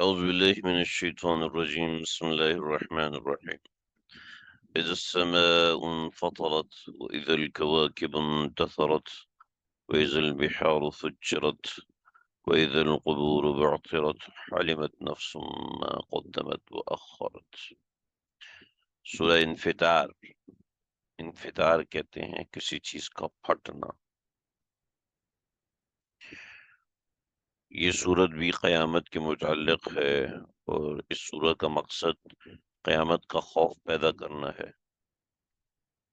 أعوذ بالله من الشيطان الرجيم بسم الله الرحمن الرحيم إذا السماء انفطرت وإذا الكواكب انتثرت وإذا البحار فجرت وإذا القبور بعثرت علمت نفس ما قدمت وأخرت۔ سورہ انفطار، انفطار کہتے ہیں کسی چیز کا پھٹنا۔ یہ سورت بھی قیامت کے متعلق ہے اور اس سورت کا مقصد قیامت کا خوف پیدا کرنا ہے،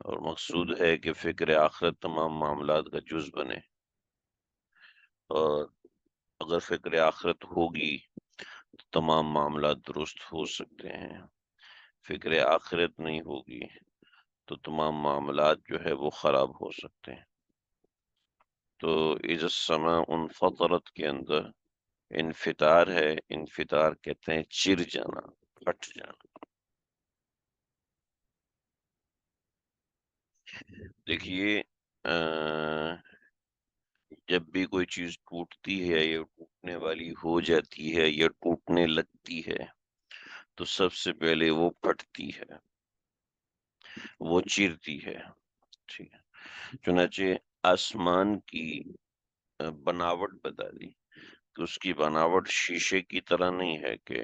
اور مقصود ہے کہ فکر آخرت تمام معاملات کا جز بنے، اور اگر فکر آخرت ہوگی تو تمام معاملات درست ہو سکتے ہیں، فکر آخرت نہیں ہوگی تو تمام معاملات جو ہے وہ خراب ہو سکتے ہیں۔ تو اذا السماء انفطرت کے اندر انفطار ہے، انفطار کہتے ہیں چر جانا، پھٹ جانا۔ دیکھیے، جب بھی کوئی چیز ٹوٹتی ہے یا ٹوٹنے والی ہو جاتی ہے یا ٹوٹنے لگتی ہے تو سب سے پہلے وہ پھٹتی ہے، وہ چیرتی ہے، ٹھیک ہے۔ چنانچہ آسمان کی بناوٹ بتا دی کہ اس کی بناوٹ شیشے کی طرح نہیں ہے کہ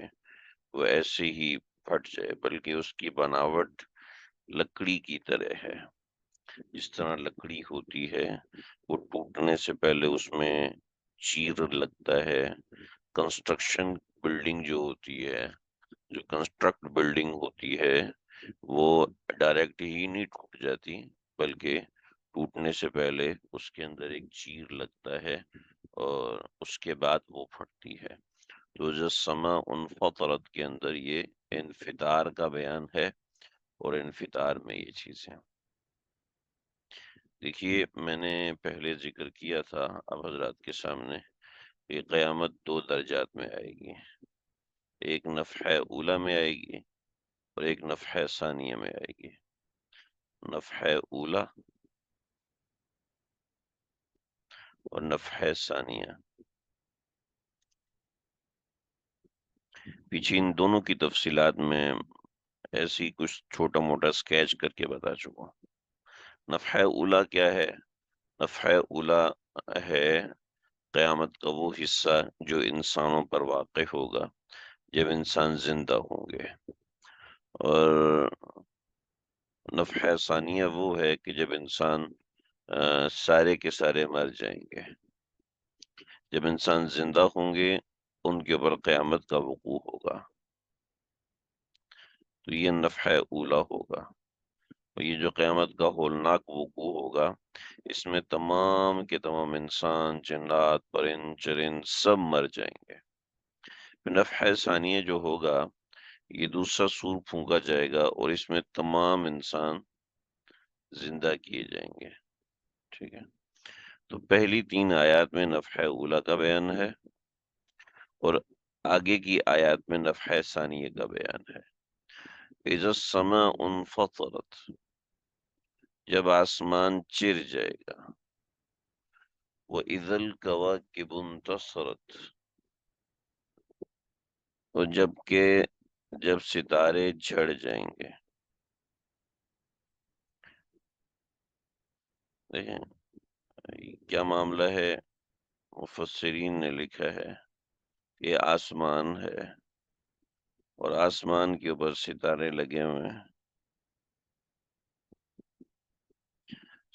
وہ ایسے ہی پھٹ جائے، بلکہ اس کی بناوٹ لکڑی کی طرح ہے۔ جس طرح لکڑی ہوتی ہے وہ ٹوٹنے سے پہلے اس میں چیر لگتا ہے۔ کنسٹرکشن بلڈنگ جو ہوتی ہے، جو کنسٹرکٹ بلڈنگ ہوتی ہے، وہ ڈائریکٹ ہی نہیں ٹوٹ جاتی، بلکہ ٹوٹنے سے پہلے اس کے اندر ایک چیر لگتا ہے اور اس کے بعد وہ پھٹتی ہے۔ تو جو سما انفطرت کے اندر یہ انفطار کا بیان ہے، اور انفطار میں یہ چیزیں دیکھیے، میں نے پہلے ذکر کیا تھا اب حضرات کے سامنے کہ قیامت دو درجات میں آئے گی، ایک نفحہ اولا میں آئے گی اور ایک نفحہ ثانیہ میں آئے گی۔ نفحہ اولا اور نفحہ ثانیہ، پیچھے ان دونوں کی تفصیلات میں ایسی کچھ چھوٹا موٹا سکیچ کر کے بتا چکا ہوں۔ نفحہ اولا کیا ہے؟ نفحہ اولا ہے قیامت کا وہ حصہ جو انسانوں پر واقع ہوگا جب انسان زندہ ہوں گے، اور نفحہ ثانیہ وہ ہے کہ جب انسان سارے کے سارے مر جائیں گے۔ جب انسان زندہ ہوں گے ان کے اوپر قیامت کا وقوع ہوگا، تو یہ نفحہ اولا ہوگا۔ اور یہ جو قیامت کا ہولناک وقوع ہوگا اس میں تمام کے تمام انسان، جنات، پرند چرند سب مر جائیں گے۔ نفحہ ثانیہ جو ہوگا، یہ دوسرا سور پھونکا جائے گا اور اس میں تمام انسان زندہ کیے جائیں گے، ٹھیک ہے۔ تو پہلی تین آیات میں نفحہ اولا کا بیان ہے اور آگے کی آیات میں نفحہ ثانیہ کا بیان ہے۔ اذا السماء انفطرت، جب آسمان چر جائے گا، وَإِذَا الْكَوَاكِبُ انتَثَرَتْ، اور جب ستارے جھڑ جائیں گے۔ دیکھیں کیا معاملہ ہے، مفسرین نے لکھا ہے کہ آسمان ہے اور آسمان کے اوپر ستارے لگے ہوئے ہیں،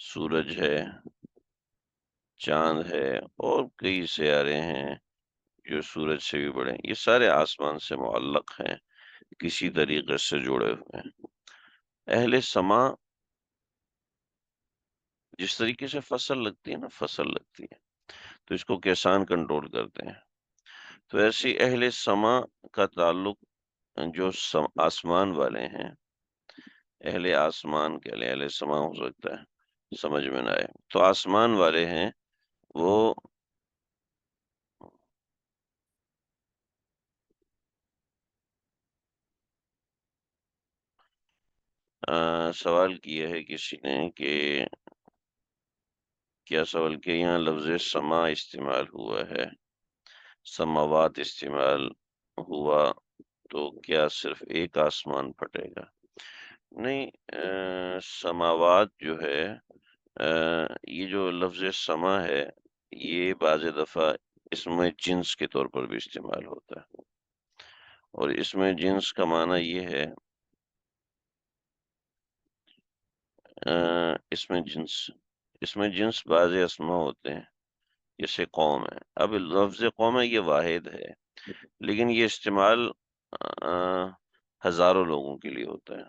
سورج ہے، چاند ہے اور کئی سیارے ہیں جو سورج سے بھی بڑے ہیں، یہ سارے آسمان سے معلق ہیں، کسی طریقے سے جڑے ہوئے ہیں۔ اہل سما جس طریقے سے فصل لگتی ہے نا، فصل لگتی ہے تو اس کو کسان کنٹرول کرتے ہیں، تو ایسی اہل سما کا تعلق جو آسمان والے ہیں، اہل آسمان کے لیے اہل سما ہو سکتا ہے، سمجھ میں نہ آئے تو آسمان والے ہیں وہ سوال کیا ہے کسی نے کہ کیا سوال کیا، یہاں لفظ سما استعمال ہوا ہے، سماوات استعمال ہوا تو کیا صرف ایک آسمان پھٹے گا؟ نہیں، سماوات جو ہے، یہ جو لفظ سما ہے، یہ بعض دفعہ اس میں جنس کے طور پر بھی استعمال ہوتا ہے، اور اس میں جنس کا معنی یہ ہے، اس میں جنس بعض اسما ہوتے ہیں، جیسے قوم ہے۔ اب لفظ قوم ہے، یہ واحد ہے، لیکن یہ استعمال آ، ہزاروں لوگوں کے لیے ہوتا ہے،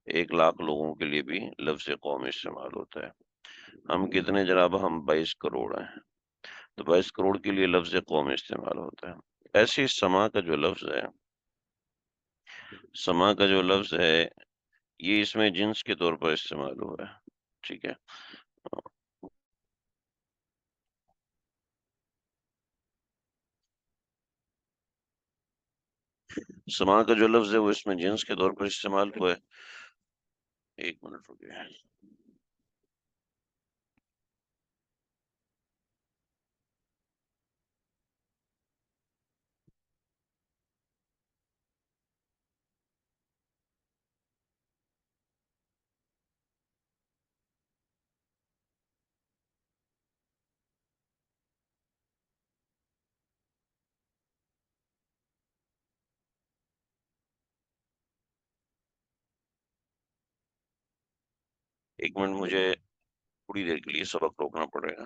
1 لاکھ لوگوں کے لیے بھی لفظ قوم استعمال ہوتا ہے۔ ہم کتنے جناب؟ ہم 22 کروڑ ہیں، تو 22 کروڑ کے لیے لفظ قوم استعمال ہوتا ہے۔ ایسے ہی سما کا جو لفظ ہے، یہ اس میں جنس کے طور پر استعمال ہوا ہے، ٹھیک ہے۔ سما کا جو لفظ ہے وہ اس میں جنس کے طور پر استعمال ہوا ہے۔ 1 منٹ رکیے۔ ایک منٹ، مجھے تھوڑی دیر کے لیے سبق روکنا پڑے گا۔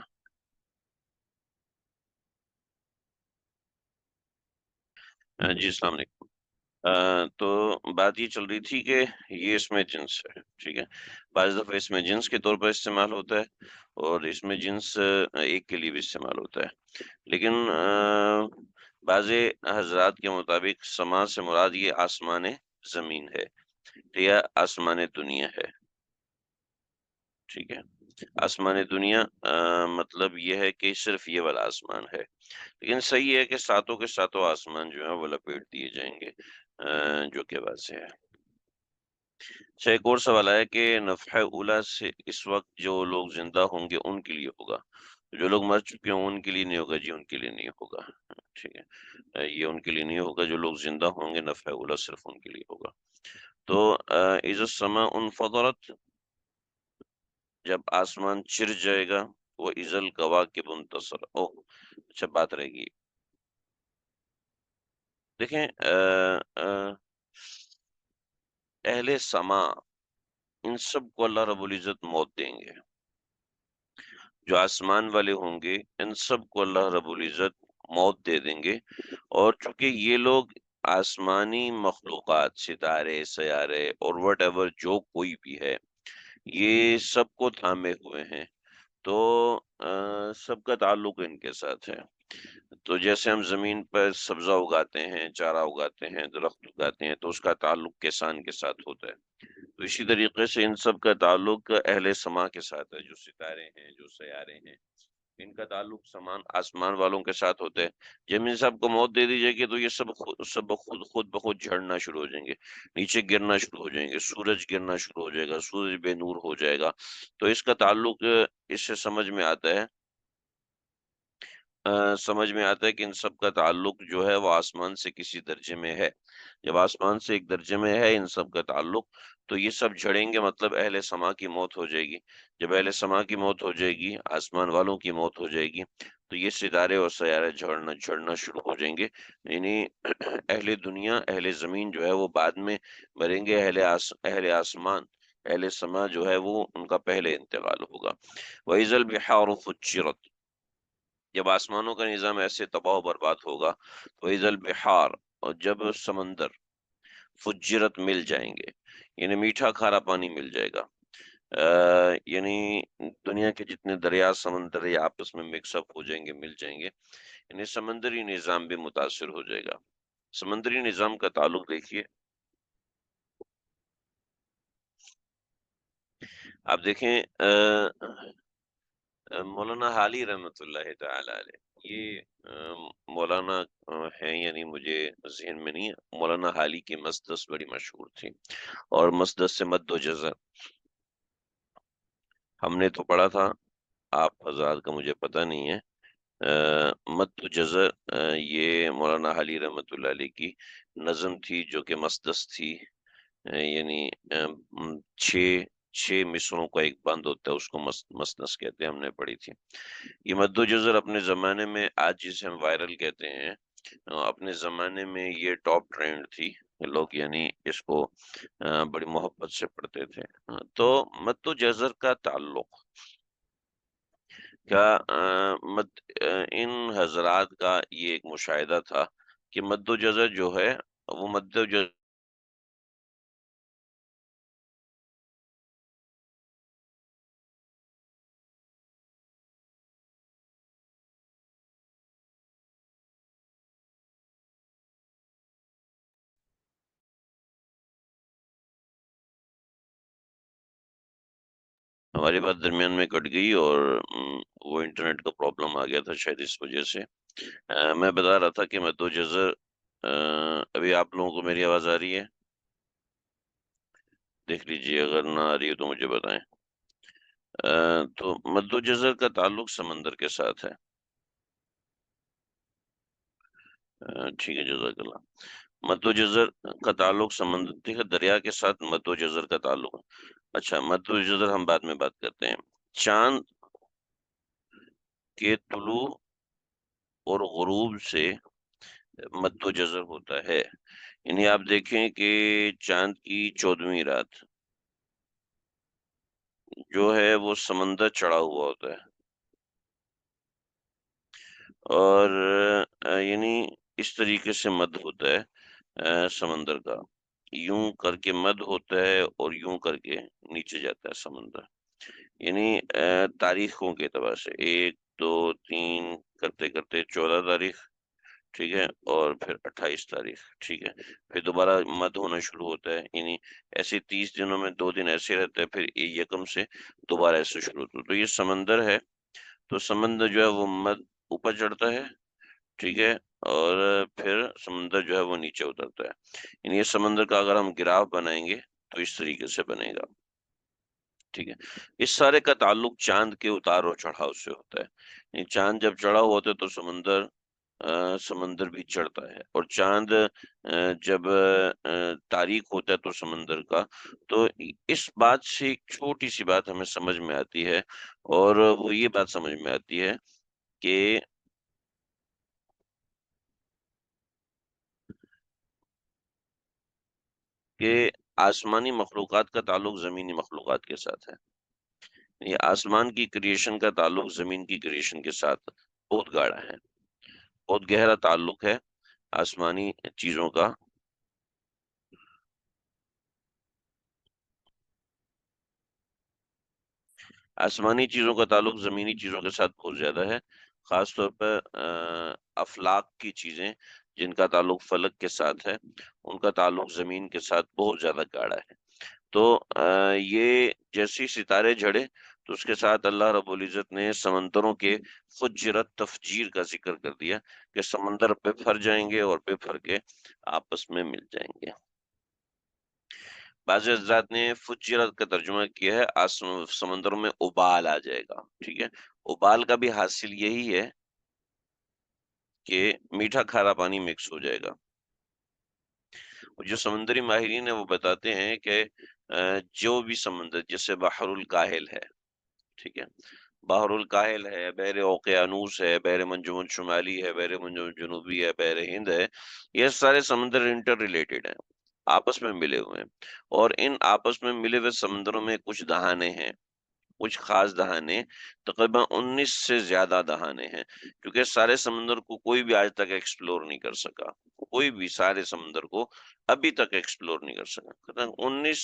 جی السلام علیکم۔ تو بات یہ چل رہی تھی کہ یہ اس میں جنس ہے، ٹھیک ہے۔ بعض دفعہ اس میں جنس کے طور پر استعمال ہوتا ہے، اور اس میں جنس ایک کے لیے بھی استعمال ہوتا ہے، لیکن بعض حضرات کے مطابق سما سے مراد یہ آسمان زمین ہے یا آسمان دنیا ہے، ٹھیک ہے۔ آسمان دنیا مطلب یہ ہے کہ صرف یہ والا آسمان ہے، لیکن صحیح ہے کہ ساتوں کے ساتوں آسمان جو ہے وہ لپیٹ دیے جائیں گے، جو کہ واضح ہے۔ اچھا، ایک اور سوال ہے کہ نفخہ اولا سے اس وقت جو لوگ زندہ ہوں گے ان کے لیے ہوگا، جو لوگ مر چکے ہوں ان کے لیے نہیں ہوگا؟ جی ان کے لیے نہیں ہوگا، ٹھیک ہے، یہ ان کے لیے نہیں ہوگا۔ جو لوگ زندہ ہوں گے نفخہ اولا صرف ان کے لیے ہوگا۔ تو اذا السماء انفطرت، جب آسمان چر جائے گا، وہ اذا الکواکب انتصر، اچھا بات رہے گی۔ دیکھیں، اہل سما، ان سب کو اللہ رب العزت موت دیں گے، جو آسمان والے ہوں گے ان سب کو اللہ رب العزت موت دے دیں گے، اور چونکہ یہ لوگ آسمانی مخلوقات، ستارے، سیارے اور وٹ ایور جو کوئی بھی ہے، یہ سب کو تھامے ہوئے ہیں، تو سب کا تعلق ان کے ساتھ ہے۔ تو جیسے ہم زمین پر سبزہ اگاتے ہیں، چارہ اگاتے ہیں، درخت اگاتے ہیں، تو اس کا تعلق کسان کے ساتھ ہوتا ہے، تو اسی طریقے سے ان سب کا تعلق اہل سما کے ساتھ ہے، جو ستارے ہیں، جو سیارے ہیں، ان کا تعلق آسمان والوں کے ساتھ ہوتا ہے۔ جب ان سب کو موت دے دی جائے گی تو یہ سب بخود جھڑنا شروع ہو جائیں گے، نیچے گرنا شروع ہو جائیں گے، سورج گرنا شروع ہو جائے گا، سورج بے نور ہو جائے گا۔ تو اس کا تعلق، اس سے سمجھ میں آتا ہے کہ ان سب کا تعلق جو ہے وہ آسمان سے کسی درجے میں ہے۔ جب آسمان سے ایک درجے میں ہے ان سب کا تعلق، تو یہ سب جھڑیں گے، مطلب اہل سما کی موت ہو جائے گی۔ جب اہل سما کی موت ہو جائے گی، آسمان والوں کی موت ہو جائے گی، تو یہ ستارے اور سیارے جھڑنا شروع ہو جائیں گے، یعنی اہل دنیا، اہل زمین جو ہے وہ بعد میں مریں گے، اہل آسمان، اہل سما جو ہے وہ ان کا پہلے انتقال ہوگا۔ وَإِذَا الْبِحَارُ فُجِّرَتْ، جب آسمانوں کا نظام ایسے تباہ و برباد ہوگا، تو اذا البحار، اور جب سمندر فجرت، مل جائیں گے، یعنی میٹھا کھارا پانی مل جائے گا، یعنی دنیا کے جتنے دریا، سمندر یا آپس میں مکس اپ ہو جائیں گے، مل جائیں گے، یعنی سمندری نظام بھی متاثر ہو جائے گا۔ سمندری نظام کا تعلق دیکھیے، آپ دیکھیں، مولانا حالی رحمۃ اللہ تعالی علیہ، یہ مولانا ہیں، یعنی مجھے ذہن میں نہیں ہے، مولانا حالی کی مسدس بڑی مشہور تھی، اور مسدس سے مد و جزر ہم نے تو پڑھا تھا، آپ حضرات کا مجھے پتہ نہیں ہے، مد و جزر یہ مولانا حلی رحمۃ اللہ علیہ کی نظم تھی، جو کہ مسدس تھی، یعنی چھ چھ مصروں کا ایک بند ہوتا ہے، اس کو مسنس کہتے ہیں، ہم نے پڑھی تھی یہ مد و جزر اپنے زمانے میں، آج جسے ہم وائرل کہتے ہیں، اپنے زمانے میں یہ ٹاپ ٹرینڈ تھی، لوگ یعنی اس کو بڑی محبت سے پڑھتے تھے۔ تو مد و جزر کا تعلق کیا ان حضرات کا یہ ایک مشاہدہ تھا کہ مد و جزر جو ہے وہ مد و جزر ہماری بات درمیان میں کٹ گئی، اور وہ انٹرنیٹ کا پرابلم آ گیا تھا شاید اس وجہ سے۔ میں بتا رہا تھا کہ مد و جزر، ابھی آپ لوگوں کو میری آواز آ رہی ہے؟ دیکھ لیجیے، اگر نہ آ رہی ہے تو مجھے بتائیں۔ تو مد و جزر کا تعلق سمندر کے ساتھ ہے۔ ٹھیک ہے، جزاک اللہ۔ مد و جزر کا تعلق سمندر، ٹھیک ہے، دریا کے ساتھ مد و جزر کا تعلق ہے۔ اچھا، مد و جزر ہم بعد میں بات کرتے ہیں۔ چاند کے طلوع اور غروب سے مد و جزر ہوتا ہے، یعنی آپ دیکھیں کہ چاند کی 14ویں رات جو ہے وہ سمندر چڑھا ہوا ہوتا ہے، اور یعنی اس طریقے سے مد ہوتا ہے سمندر کا، یوں کر کے مد ہوتا ہے اور یوں کر کے نیچے جاتا ہے سمندر، یعنی تاریخوں کے اعتبار سے 1 2 3 کرتے کرتے 14 تاریخ، ٹھیک ہے، اور پھر 28 تاریخ، ٹھیک ہے، پھر دوبارہ مد ہونا شروع ہوتا ہے، یعنی ایسے 30 دنوں میں 2 دن ایسے رہتا ہے، پھر یکم سے دوبارہ ایسے شروع ہوتا ہے۔ تو یہ سمندر ہے، تو سمندر جو ہے وہ مد اوپر چڑھتا ہے، ٹھیک ہے، اور پھر سمندر جو ہے وہ نیچے اترتا ہے، یعنی یہ سمندر کا اگر ہم گراف بنائیں گے تو اس طریقے سے بنے گا، ٹھیک ہے۔ اس سارے کا تعلق چاند کے اتار اور چڑھاؤ سے ہوتا ہے، یعنی چاند جب چڑھا ہوتا ہے تو سمندر بھی چڑھتا ہے، اور چاند جب تاریک ہوتا ہے تو سمندر کا، تو اس بات سے ایک چھوٹی سی بات ہمیں سمجھ میں آتی ہے، اور وہ یہ بات سمجھ میں آتی ہے کہ کہ آسمانی مخلوقات کا تعلق زمینی مخلوقات کے ساتھ ہے، یہ آسمان کی کریشن کا تعلق زمین کی کریشن کے ساتھ بہت گاڑا ہے، بہت گہرا تعلق ہے آسمانی چیزوں کا۔ آسمانی چیزوں کا تعلق زمینی چیزوں کے ساتھ بہت زیادہ ہے، خاص طور پر افلاک کی چیزیں جن کا تعلق فلک کے ساتھ ہے، ان کا تعلق زمین کے ساتھ بہت زیادہ گاڑا ہے۔ تو یہ جیسی ستارے جھڑے تو اس کے ساتھ اللہ رب العزت نے سمندروں کے فجرت تفجیر کا ذکر کر دیا، کہ سمندر پہ پھر جائیں گے اور پہ پھر کے آپس میں مل جائیں گے۔ بعض حضرات نے فجرت کا ترجمہ کیا ہے سمندروں میں ابال آ جائے گا، ٹھیک ہے، ابال کا بھی حاصل یہی ہے کہ میٹھا کھارا پانی مکس ہو جائے گا۔ جو سمندری ماہرین ہیں وہ بتاتے ہیں کہ جو بھی سمندر، جیسے بحر الکاہل ہے، ٹھیک ہے، بحر الکاہل ہے، بحر اوقیانوس ہے، بحر منجمن شمالی ہے، بحر منجمن جنوبی ہے، بحر ہند ہے، یہ سارے سمندر انٹر ریلیٹڈ ہیں، آپس میں ملے ہوئے ہیں، اور ان آپس میں ملے ہوئے سمندروں میں کچھ دہانے ہیں، کچھ خاص دہانے، تقریباً 19 سے زیادہ دہانے ہیں، کیونکہ سارے سمندر کو کوئی بھی آج تک ایکسپلور نہیں کر سکا، کوئی بھی سارے سمندر کو ابھی تک ایکسپلور نہیں کر سکا، 19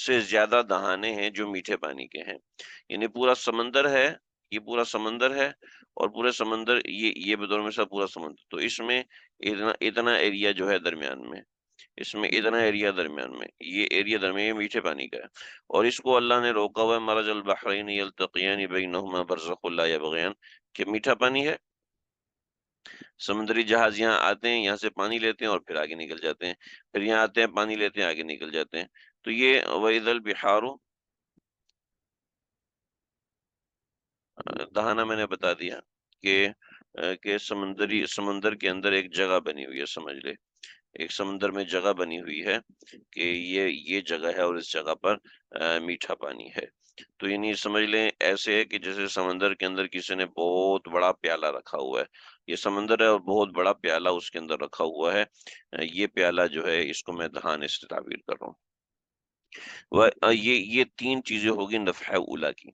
سے زیادہ دہانے ہیں جو میٹھے پانی کے ہیں، یعنی پورا سمندر ہے، یہ پورا سمندر ہے، اور پورے سمندر یہ بدور میں سب پورا سمندر، تو اس میں اتنا ایریا جو ہے درمیان میں، اس میں اتنا ایریا درمیان میں، یہ ایریا درمیان، یہ میٹھے پانی کا ہے، اور اس کو اللہ نے روکا ہوا ہے، مرج البحرین یلتقیان بینہما برزخ لا یبغیان، کہ میٹھا پانی ہے، سمندری جہاز یہاں آتے ہیں، یہاں سے پانی لیتے ہیں اور پھر آگے نکل جاتے ہیں، پھر یہاں آتے ہیں پانی لیتے ہیں، آگے نکل جاتے ہیں، تو یہ وَإِذَا الْبِحَارُ، دہانا میں نے بتا دیا کہ کہ سمندر کے اندر ایک جگہ بنی ہوئی ہے، سمجھ لے ایک سمندر میں جگہ بنی ہوئی ہے کہ یہ جگہ ہے اور اس جگہ پر میٹھا پانی ہے۔ تو یعنی سمجھ لیں ایسے ہے کہ جیسے سمندر کے اندر کسی نے بہت بڑا پیالہ رکھا ہوا ہے، یہ سمندر ہے اور بہت بڑا پیالہ اس کے اندر رکھا ہوا ہے، یہ پیالہ جو ہے اس کو میں دہانے سے تعبیر کر رہا ہوں۔ یہ تین چیزیں ہوگی نفع اولا کی۔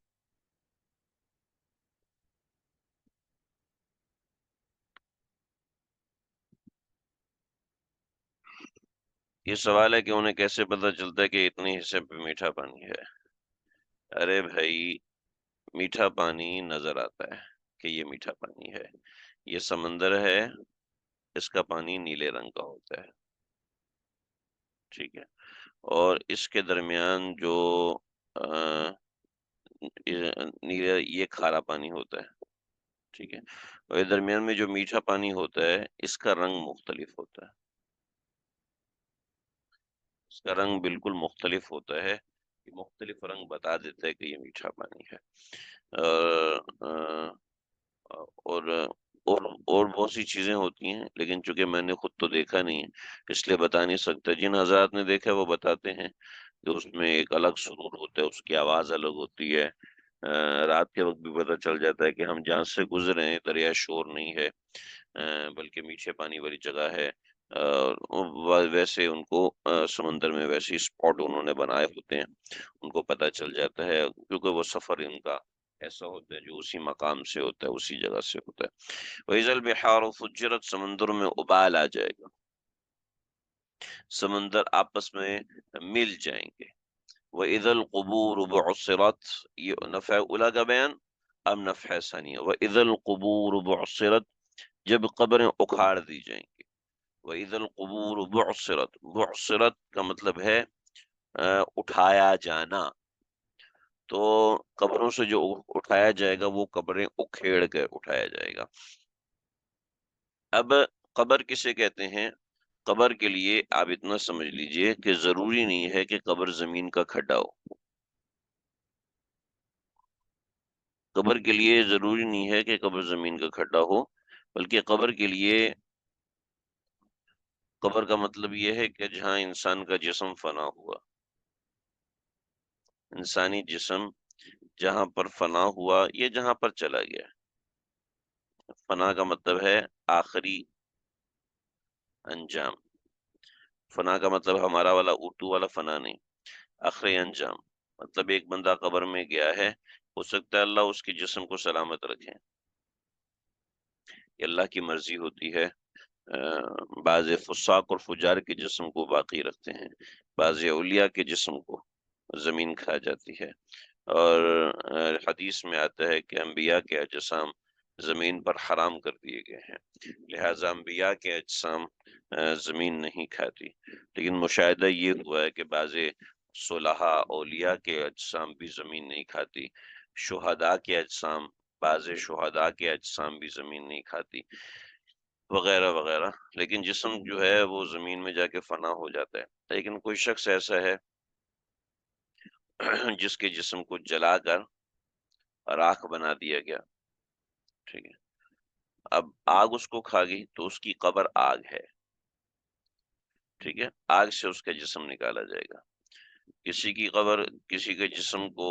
یہ سوال ہے کہ انہیں کیسے پتہ چلتا ہے کہ اتنے حصے پہ میٹھا پانی ہے؟ ارے بھائی، میٹھا پانی نظر آتا ہے کہ یہ میٹھا پانی ہے، یہ سمندر ہے، اس کا پانی نیلے رنگ کا ہوتا ہے، ٹھیک ہے، اور اس کے درمیان جو نیلا یہ کھارا پانی ہوتا ہے، ٹھیک ہے، اور یہ درمیان میں جو میٹھا پانی ہوتا ہے اس کا رنگ مختلف ہوتا ہے، اس کا رنگ بالکل مختلف ہوتا ہے، یہ مختلف رنگ بتا دیتا ہے کہ یہ میٹھا پانی ہے۔ اور اور بہت سی چیزیں ہوتی ہیں، لیکن چونکہ میں نے خود تو دیکھا نہیں ہے اس لیے بتا نہیں سکتا، جن حضرات نے دیکھا ہے وہ بتاتے ہیں کہ اس میں ایک الگ سرور ہوتا ہے، اس کی آواز الگ ہوتی ہے، رات کے وقت بھی پتہ چل جاتا ہے کہ ہم جہاں سے گزرے ہیں دریا شور نہیں ہے، بلکہ میٹھے پانی والی جگہ ہے، ویسے ان کو سمندر میں ویسے اسپاٹ انہوں نے بنائے ہوتے ہیں، ان کو پتہ چل جاتا ہے کیونکہ وہ سفر ان کا ایسا ہوتا ہے جو اسی مقام سے ہوتا ہے، اسی جگہ سے ہوتا ہے۔ وَإِذَا الْبِحَارُ فُجِّرَتْ، سمندروں میں ابال آ جائے گا، سمندر آپس میں مل جائیں گے۔ وَإِذَا الْقُبُورُ بُعْثِرَتْ، یہ نفع اولا کا بیان، اب نفع ثانیہ، وَإِذَا الْقُبُورُ بُعْثِرَتْ، جب قبریں اکھاڑ دی جائیں گی، وَإِذَا الْقُبُورُ بُعْثِرَتْ، بُعْثِرَتْ کا مطلب ہے اٹھایا جانا، تو قبروں سے جو اٹھایا جائے گا وہ قبریں اکھیڑ کر اٹھایا جائے گا۔ اب قبر کسے کہتے ہیں؟ قبر کے لیے آپ اتنا سمجھ لیجئے کہ ضروری نہیں ہے کہ قبر زمین کا کھڈا ہو، قبر کے لیے ضروری نہیں ہے کہ قبر زمین کا کھڈا ہو، بلکہ قبر کے لیے، قبر کا مطلب یہ ہے کہ جہاں انسان کا جسم فنا ہوا، انسانی جسم جہاں پر فنا ہوا یہ جہاں پر چلا گیا، فنا کا مطلب ہے آخری انجام، فنا کا مطلب ہمارا والا اردو والا فنا نہیں، آخری انجام، مطلب ایک بندہ قبر میں گیا ہے، ہو سکتا ہے اللہ اس کے جسم کو سلامت رکھے، یہ اللہ کی مرضی ہوتی ہے، بعض فساق اور فجار کے جسم کو باقی رکھتے ہیں، بعض اولیاء کے جسم کو زمین کھا جاتی ہے، اور حدیث میں آتا ہے کہ انبیاء کے اجسام زمین پر حرام کر دیے گئے ہیں، لہٰذا انبیاء کے اجسام زمین نہیں کھاتی، لیکن مشاہدہ یہ ہوا ہے کہ بعض صلحاء اولیاء کے اجسام بھی زمین نہیں کھاتی، شہداء کے اجسام، بعض شہداء کے اجسام بھی زمین نہیں کھاتی، وغیرہ وغیرہ، لیکن جسم جو ہے وہ زمین میں جا کے فنا ہو جاتا ہے، لیکن کوئی شخص ایسا ہے جس کے جسم کو جلا کر راکھ بنا دیا گیا، ٹھیک ہے، اب آگ اس کو کھا گئی تو اس کی قبر آگ ہے، ٹھیک ہے، آگ سے اس کا جسم نکالا جائے گا، کسی کی قبر، کسی کے جسم کو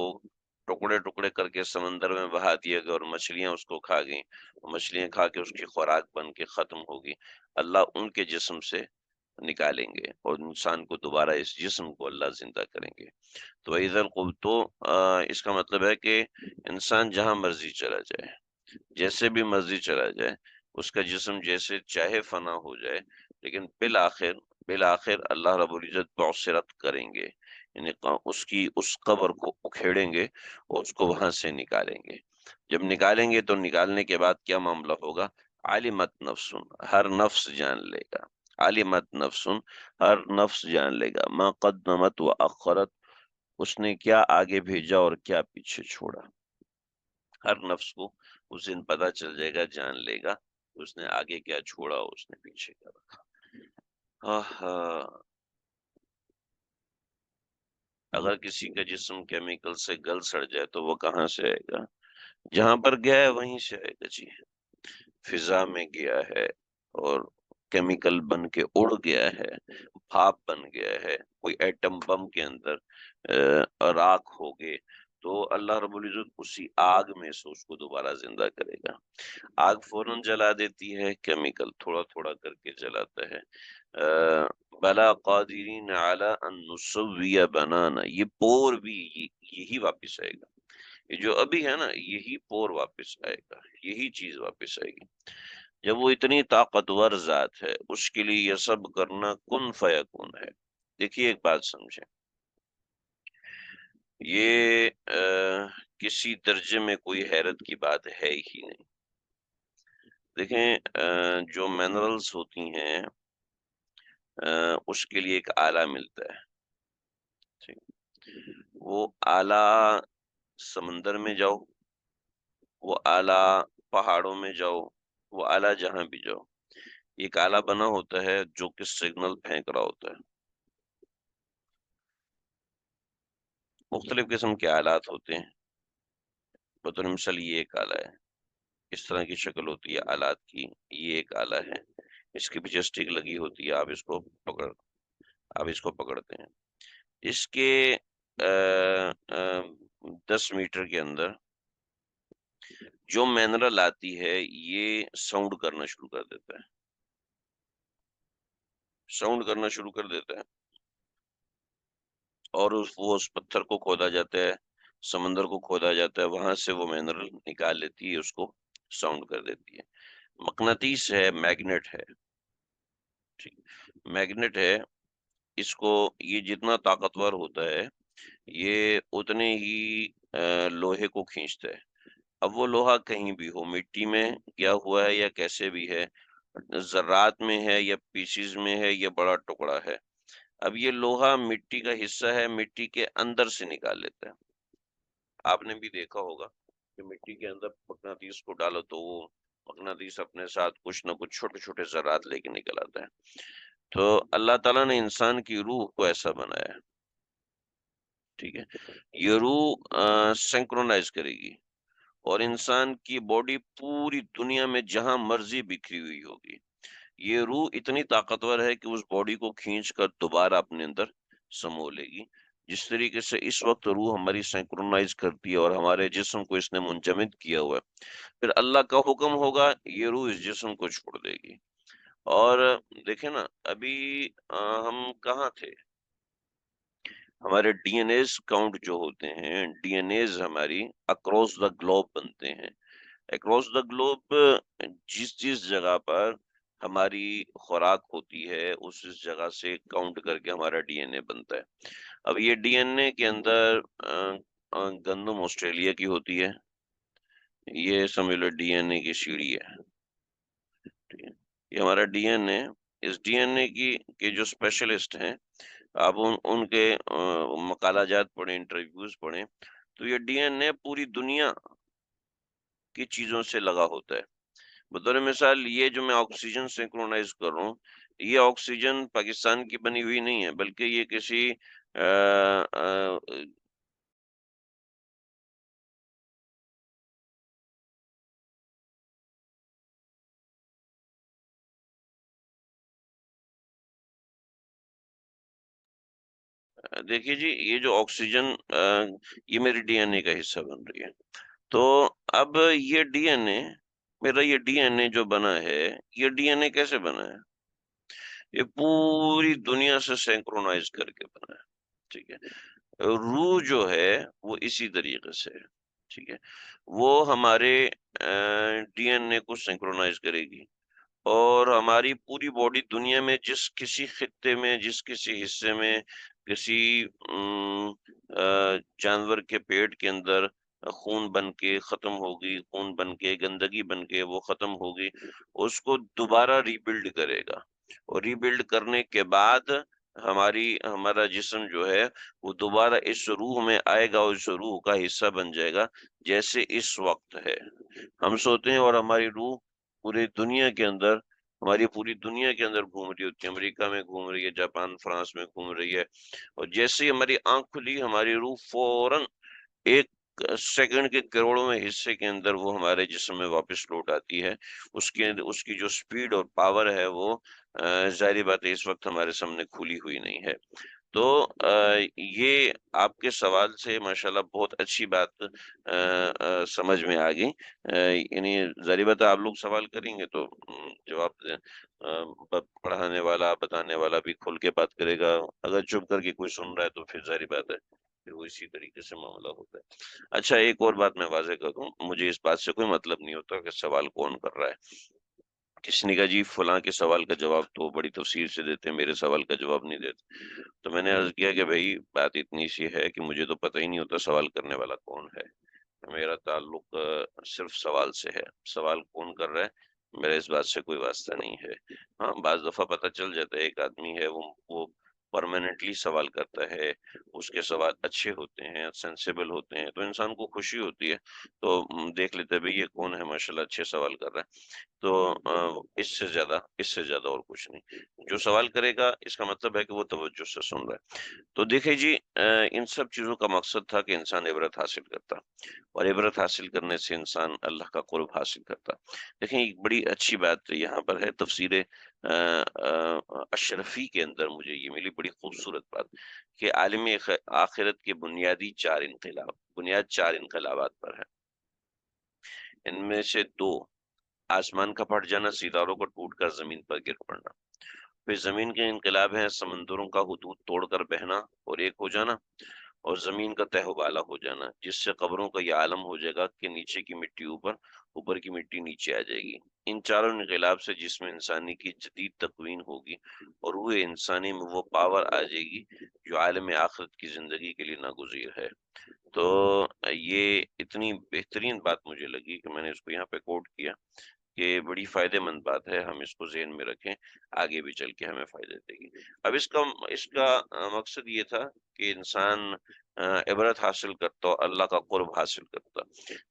ٹکڑے ٹکڑے کر کے سمندر میں بہا دیا گیا اور مچھلیاں اس کو کھا گئیں، مچھلیاں کھا کے اس کی خوراک بن کے ختم ہوگی، اللہ ان کے جسم سے نکالیں گے اور انسان کو دوبارہ اس جسم کو اللہ زندہ کریں گے۔ تو ادھر تو اس کا مطلب ہے کہ انسان جہاں مرضی چلا جائے، جیسے بھی مرضی چلا جائے، اس کا جسم جیسے چاہے فنا ہو جائے، لیکن بالآخر اللہ رب العزت بعثرت کریں گے، یعنی اس قبر کو اکھیڑیں گے اور اس کو وہاں سے نکالیں گے، جب نکالیں گے تو نکالنے کے بعد کیا معاملہ ہوگا؟ عالمت نفس، ہر نفس جان لے گا، عالمت نفس، ہر نفس جان لے گا، ما قدمت و اخرت، اس نے کیا آگے بھیجا اور کیا پیچھے چھوڑا، ہر نفس کو اس دن پتہ چل جائے گا، جان لے گا اس نے آگے کیا چھوڑا، اس نے پیچھے کیا رکھا۔ اگر کسی کا جسم کیمیکل سے گل سڑ جائے تو وہ کہاں سے آئے گا؟ جہاں پر گیا ہے وہیں سے آئے گا جی، فضا میں گیا ہے اور کیمیکل بن کے اڑ گیا ہے، بھاپ بن گیا ہے، کوئی ایٹم بم کے اندر راکھ ہو گئے، تو اللہ رب العزت اسی آگ میں سے اس کو دوبارہ زندہ کرے گا۔ آگ فوراً جلا دیتی ہے، کیمیکل تھوڑا تھوڑا کر کے جلاتا ہے۔ بلا قادرین علی ان نسوی بنانا، یہ پور بھی یہی واپس آئے گا، یہ جو ابھی ہے نا یہی پور واپس آئے گا، یہی چیز واپس آئے گی۔ جب وہ اتنی طاقتور ذات ہے، اس کے لیے یہ سب کرنا کن فیکون ہے۔ دیکھیے ایک بات سمجھیں، یہ کسی درجے میں کوئی حیرت کی بات ہے ہی نہیں۔ دیکھیں جو منرلز ہوتی ہیں اس کے لیے ایک آلہ ملتا ہے، ٹھیک، وہ آلہ سمندر میں جاؤ، وہ آلہ پہاڑوں میں جاؤ، وہ آلہ جہاں بھی جاؤ، ایک آلہ بنا ہوتا ہے جو کہ سگنل پھینک رہا ہوتا ہے۔ مختلف قسم کے آلات ہوتے ہیں، بطور مثال یہ ایک آلہ ہے، اس طرح کی شکل ہوتی ہے آلات کی، یہ ایک آلہ ہے، اس کے پیچھے اسٹک لگی ہوتی ہے، آپ اس کو پکڑتے ہیں، اس کے 10 میٹر کے اندر جو منرل آتی ہے یہ ساؤنڈ کرنا شروع کر دیتا ہے، ساؤنڈ کرنا شروع کر دیتا ہے، اور وہ اس پتھر کو کھودا جاتا ہے، سمندر کو کھودا جاتا ہے، وہاں سے وہ منرل نکال لیتی ہے، اس کو ساؤنڈ کر دیتی ہے۔ مقناطیس ہے، میگنیٹ ہے، ٹھیک، میگنیٹ ہے، اس کو یہ جتنا طاقتور ہوتا ہے یہ اتنے ہی لوہے کو کھینچتا ہے۔ اب وہ لوہا کہیں بھی ہو، مٹی میں گیا ہوا ہے یا کیسے بھی ہے، ذرات میں ہے یا پیسز میں ہے یا بڑا ٹکڑا ہے، اب یہ لوہا مٹی کا حصہ ہے، مٹی کے اندر سے نکال لیتا ہے۔ آپ نے بھی دیکھا ہوگا کہ مٹی کے اندر مقناطیس کو ڈالو تو وہ مقناطیس اپنے ساتھ کچھ نہ کچھ چھوٹے چھوٹے ذرات لے کے نکل آتا ہے۔ تو اللہ تعالیٰ نے انسان کی روح کو ایسا بنایا ہے، ٹھیک ہے، یہ روح سینکرونائز کرے گی، اور انسان کی باڈی پوری دنیا میں جہاں مرضی بکھری ہوئی ہوگی، یہ روح اتنی طاقتور ہے کہ اس باڈی کو کھینچ کر دوبارہ اپنے اندر سمو لے گی۔ جس طریقے سے اس وقت روح ہماری سینکرونائز کرتی ہے اور ہمارے جسم کو اس نے منجمد کیا ہوا ہے، پھر اللہ کا حکم ہوگا یہ روح اس جسم کو چھوڑ دے گی۔ اور دیکھیں نا ابھی ہم کہاں تھے، ہمارے ڈی این ایز کاؤنٹ جو ہوتے ہیں، ڈی این ایز ہماری اکراس دا گلوب بنتے ہیں، اکراس دا گلوب جس جس جگہ پر ہماری خوراک ہوتی ہے اس جگہ سے کاؤنٹ کر کے ہمارا ڈی این اے بنتا ہے۔ اب یہ ڈی این اے کے اندر گندم آسٹریلیا کی ہوتی ہے، یہ سمجھ لو ڈی این اے کی سیڑھی ہے، ٹھیک ہے، یہ ہمارا ڈی این اے، اس ڈی این اے کی کے جو اسپیشلسٹ ہیں، آپ ان کے مقالہ جات پڑھیں، انٹرویوز پڑھیں، تو یہ ڈی این اے پوری دنیا کی چیزوں سے لگا ہوتا ہے۔ بطور مثال یہ جو میں آکسیجن سینکرونائز کر رہا ہوں، یہ آکسیجن پاکستان کی بنی ہوئی نہیں ہے، بلکہ یہ کسی دیکھیے جی، یہ جو آکسیجن یہ میری ڈی این اے کا حصہ بن رہی ہے، تو اب یہ ڈی این اے، میرا یہ ڈی این اے جو بنا ہے، یہ ڈی این اے کیسے بنا ہے؟ یہ پوری دنیا سے سینکرونائز کر کے بنا ہے، ٹھیک ہے۔ روح جو ہے وہ اسی طریقے سے ہے، ٹھیک ہے، وہ ہمارے ڈی این اے کو سینکرونائز کرے گی، اور ہماری پوری باڈی دنیا میں جس کسی خطے میں، جس کسی حصے میں، کسی جانور کے پیٹ کے اندر خون بن کے ختم ہوگی، خون بن کے گندگی بن کے وہ ختم ہوگی، اس کو دوبارہ ری بلڈ کرے گا، اور ری بلڈ کرنے کے بعد ہمارا جسم جو ہے وہ دوبارہ اس روح میں آئے گا اور اس روح کا حصہ بن جائے گا، جیسے اس وقت ہے ہم سوتے ہیں اور ہماری روح پوری دنیا کے اندر، ہماری پوری دنیا کے اندر گھوم رہی ہوتی ہے، امریکہ میں گھوم رہی ہے، جاپان فرانس میں گھوم رہی ہے، اور جیسے ہی ہماری آنکھ کھلی ہماری روح فوراً ایک سیکنڈ کے کروڑوں میں حصے کے اندر وہ ہمارے جسم میں واپس لوٹ آتی ہے. اس کی جو سپیڈ اور پاور ہے وہ ظاہری بات ہے اس وقت ہمارے سامنے کھلی ہوئی نہیں ہے. تو یہ آپ کے سوال سے ماشاءاللہ بہت اچھی بات سمجھ میں آ گئی. یعنی ظاہری بات ہے آپ لوگ سوال کریں گے تو جواب پڑھانے والا بتانے والا بھی کھل کے بات کرے گا. اگر چپ کر کے کوئی سن رہا ہے تو پھر ظاہری بات ہے پھر وہ اسی طریقے سے معاملہ ہوتا ہے. اچھا ایک اور بات میں واضح کر دوں, مجھے اس بات سے کوئی مطلب نہیں ہوتا کہ سوال کون کر رہا ہے. کسی نے کہا جی فلاں کے سوال کا جواب تو بڑی تفصیل سے دیتے ہیں, میرے سوال کا جواب نہیں دیتے. تو میں نے عرض کیا کہ بھائی بات اتنی سی ہے کہ مجھے تو پتہ ہی نہیں ہوتا سوال کرنے والا کون ہے. میرا تعلق صرف سوال سے ہے. سوال کون کر رہا ہے میرا اس بات سے کوئی واسطہ نہیں ہے. ہاں بعض دفعہ پتہ چل جاتا ہے ایک آدمی ہے وہ پرماننٹلی سوال کرتا ہے, اس کے سوال اچھے ہوتے ہیں, سینسیبل ہوتے ہیں, تو انسان کو خوشی ہوتی ہے. تو دیکھ لیتے ہیں بھئی یہ کون ہے ماشاءاللہ اچھے سوال کر رہا ہے. تو اس سے زیادہ اور کچھ نہیں. جو سوال کرے گا اس کا مطلب ہے کہ وہ توجہ سے سن رہا ہے. تو دیکھیں جی ان سب چیزوں کا مقصد تھا کہ انسان عبرت حاصل کرتا, اور عبرت حاصل کرنے سے انسان اللہ کا قرب حاصل کرتا. دیکھیں ایک بڑی اچھی بات یہاں پر ہے, تفسیر اشرفی کے اندر مجھے یہ ملی بڑی خوبصورت بات کہ عالم آخرت کے بنیادی بنیاد چار انقلابات پر ہے. ان میں سے دو, آسمان کا پھٹ جانا, ستاروں کو ٹوٹ کر زمین پر گر پڑنا. پھر زمین کے انقلاب ہیں, سمندروں کا حدود توڑ کر بہنا اور ایک ہو جانا, اور زمین کا تہ و بالا ہو جانا, جس سے قبروں کا یہ عالم ہو جائے گا کہ نیچے کی مٹی اوپر, اوپر کی مٹی نیچے آ جائے گی. ان چاروں انقلاب سے جس میں انسانی کی جدید تکوین ہوگی اور وہ انسانی میں وہ پاور آ جائے گی جو عالم آخرت کی زندگی کے لیے ناگزیر ہے. تو یہ اتنی بہترین بات مجھے لگی کہ میں نے اس کو یہاں پہ کوٹ کیا کہ بڑی فائدہ مند بات ہے, ہم اس کو ذہن میں رکھیں, آگے بھی چل کے ہمیں فائدہ دے گی. اب اس کا مقصد یہ تھا کہ انسان عبرت حاصل کرتا اور اللہ کا قرب حاصل کرتا.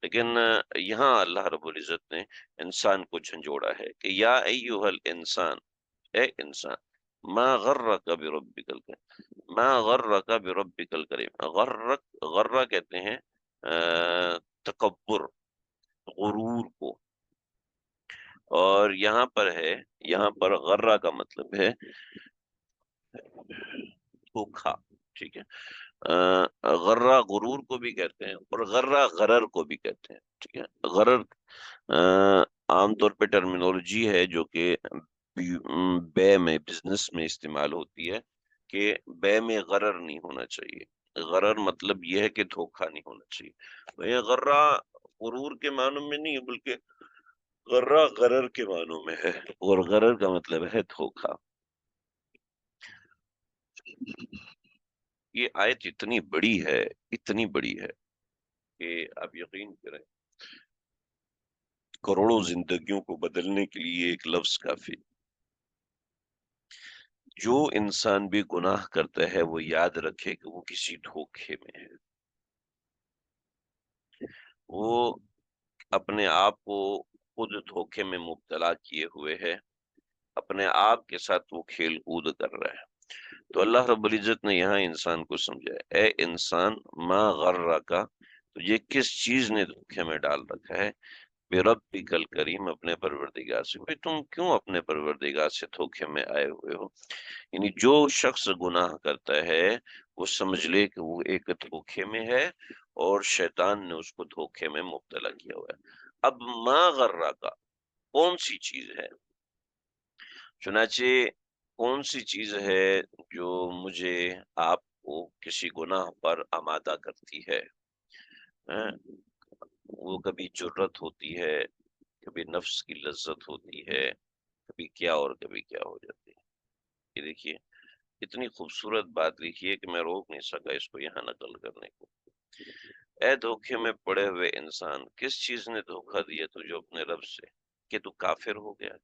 لیکن یہاں اللہ رب العزت نے انسان کو جھنجھوڑا ہے کہ یا ایھا الانسان, اے انسان, ما غرک بربک الکریم, ما غرک بربک الکریم. غرہ کہتے ہیں تکبر, غرور کو, اور یہاں پر غرہ کا مطلب ہے دھوکا. ٹھیک ہے, غرہ غرور کو بھی کہتے ہیں اور غرہ غرر کو بھی کہتے ہیں. ٹھیک ہے, غرر عام طور پہ ٹرمینولوجی ہے جو کہ بے میں, بزنس میں استعمال ہوتی ہے کہ بے میں غرر نہیں ہونا چاہیے. غرر مطلب یہ ہے کہ دھوکا نہیں ہونا چاہیے. غرہ غرور کے معنوں میں نہیں بلکہ غرہ غرر کے معنوں میں ہے, اور غرر کا مطلب ہے دھوکا. یہ آیت اتنی بڑی ہے کہ آپ یقین کریں کروڑوں زندگیوں کو بدلنے کے لیے ایک لفظ کافی. جو انسان بھی گناہ کرتا ہے وہ یاد رکھے کہ وہ کسی دھوکے میں ہے. وہ اپنے آپ کو خود دھوکے میں مبتلا کیے ہوئے ہے, اپنے آپ کے ساتھ وہ کھیل کود کر رہا ہے. تو اللہ رب العزت نے یہاں انسان کو سمجھا, اے انسان ما غرک, تو یہ کس چیز نے دھوکے میں ڈال رکھا ہے, بربک الکریم, اپنے پروردگار سے. بھئی تم کیوں اپنے پروردگار سے دھوکے میں آئے ہوئے ہو؟ یعنی جو شخص گناہ کرتا ہے وہ سمجھ لے کہ وہ ایک دھوکے میں ہے اور شیطان نے اس کو دھوکے میں مبتلا کیا ہوا ہے. اب ما غرک کون سی چیز ہے؟ چنانچہ کون سی چیز ہے جو مجھے آپ کو کسی گناہ پر آمادہ کرتی ہے؟ وہ کبھی جرت ہوتی ہے, کبھی نفس کی لذت ہوتی ہے, کبھی کیا اور کبھی کیا ہو جاتی ہے. یہ دیکھیے اتنی خوبصورت بات لکھی ہے کہ میں روک نہیں سکا اس کو یہاں نقل کرنے کو. اے دھوکے میں پڑے ہوئے انسان, کس چیز نے دھوکا دیا تجھے اپنے رب سے کہ تو کافر ہو گیا؟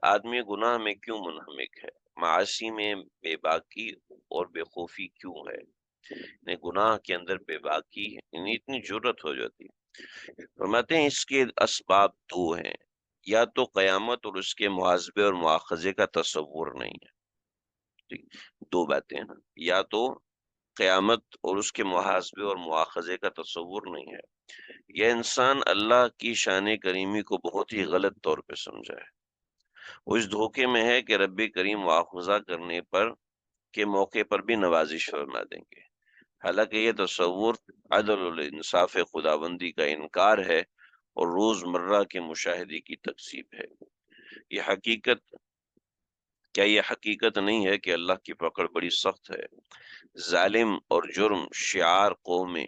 آدمی گناہ میں کیوں منہمک ہے, معاصی میں بے باکی اور بے خوفی کیوں ہے؟ گناہ کے اندر بے باکی یعنی اتنی جرت ہو جاتی ہے. فرماتے ہیں اس کے اسباب دو ہیں, یا تو قیامت اور اس کے محاسبے اور مواخذے کا تصور نہیں ہے. دو باتیں ہیں, یا تو قیامت اور اس کے محاسبے اور مواخذے کا تصور نہیں ہے۔ یہ انسان اللہ کی شان کریمی کو بہت ہی غلط طور پہ سمجھا ہے۔ وہ اس دھوکے میں ہے کہ رب کریم مواخذہ کرنے پر کے موقع پر بھی نوازش فرما دیں گے، حالانکہ یہ تصور عدل الانصاف خداوندی کا انکار ہے اور روزمرہ کے مشاہدے کی تکذیب ہے۔ کیا یہ حقیقت نہیں ہے کہ اللہ کی پکڑ بڑی سخت ہے؟ ظالم اور جرم شعار قومیں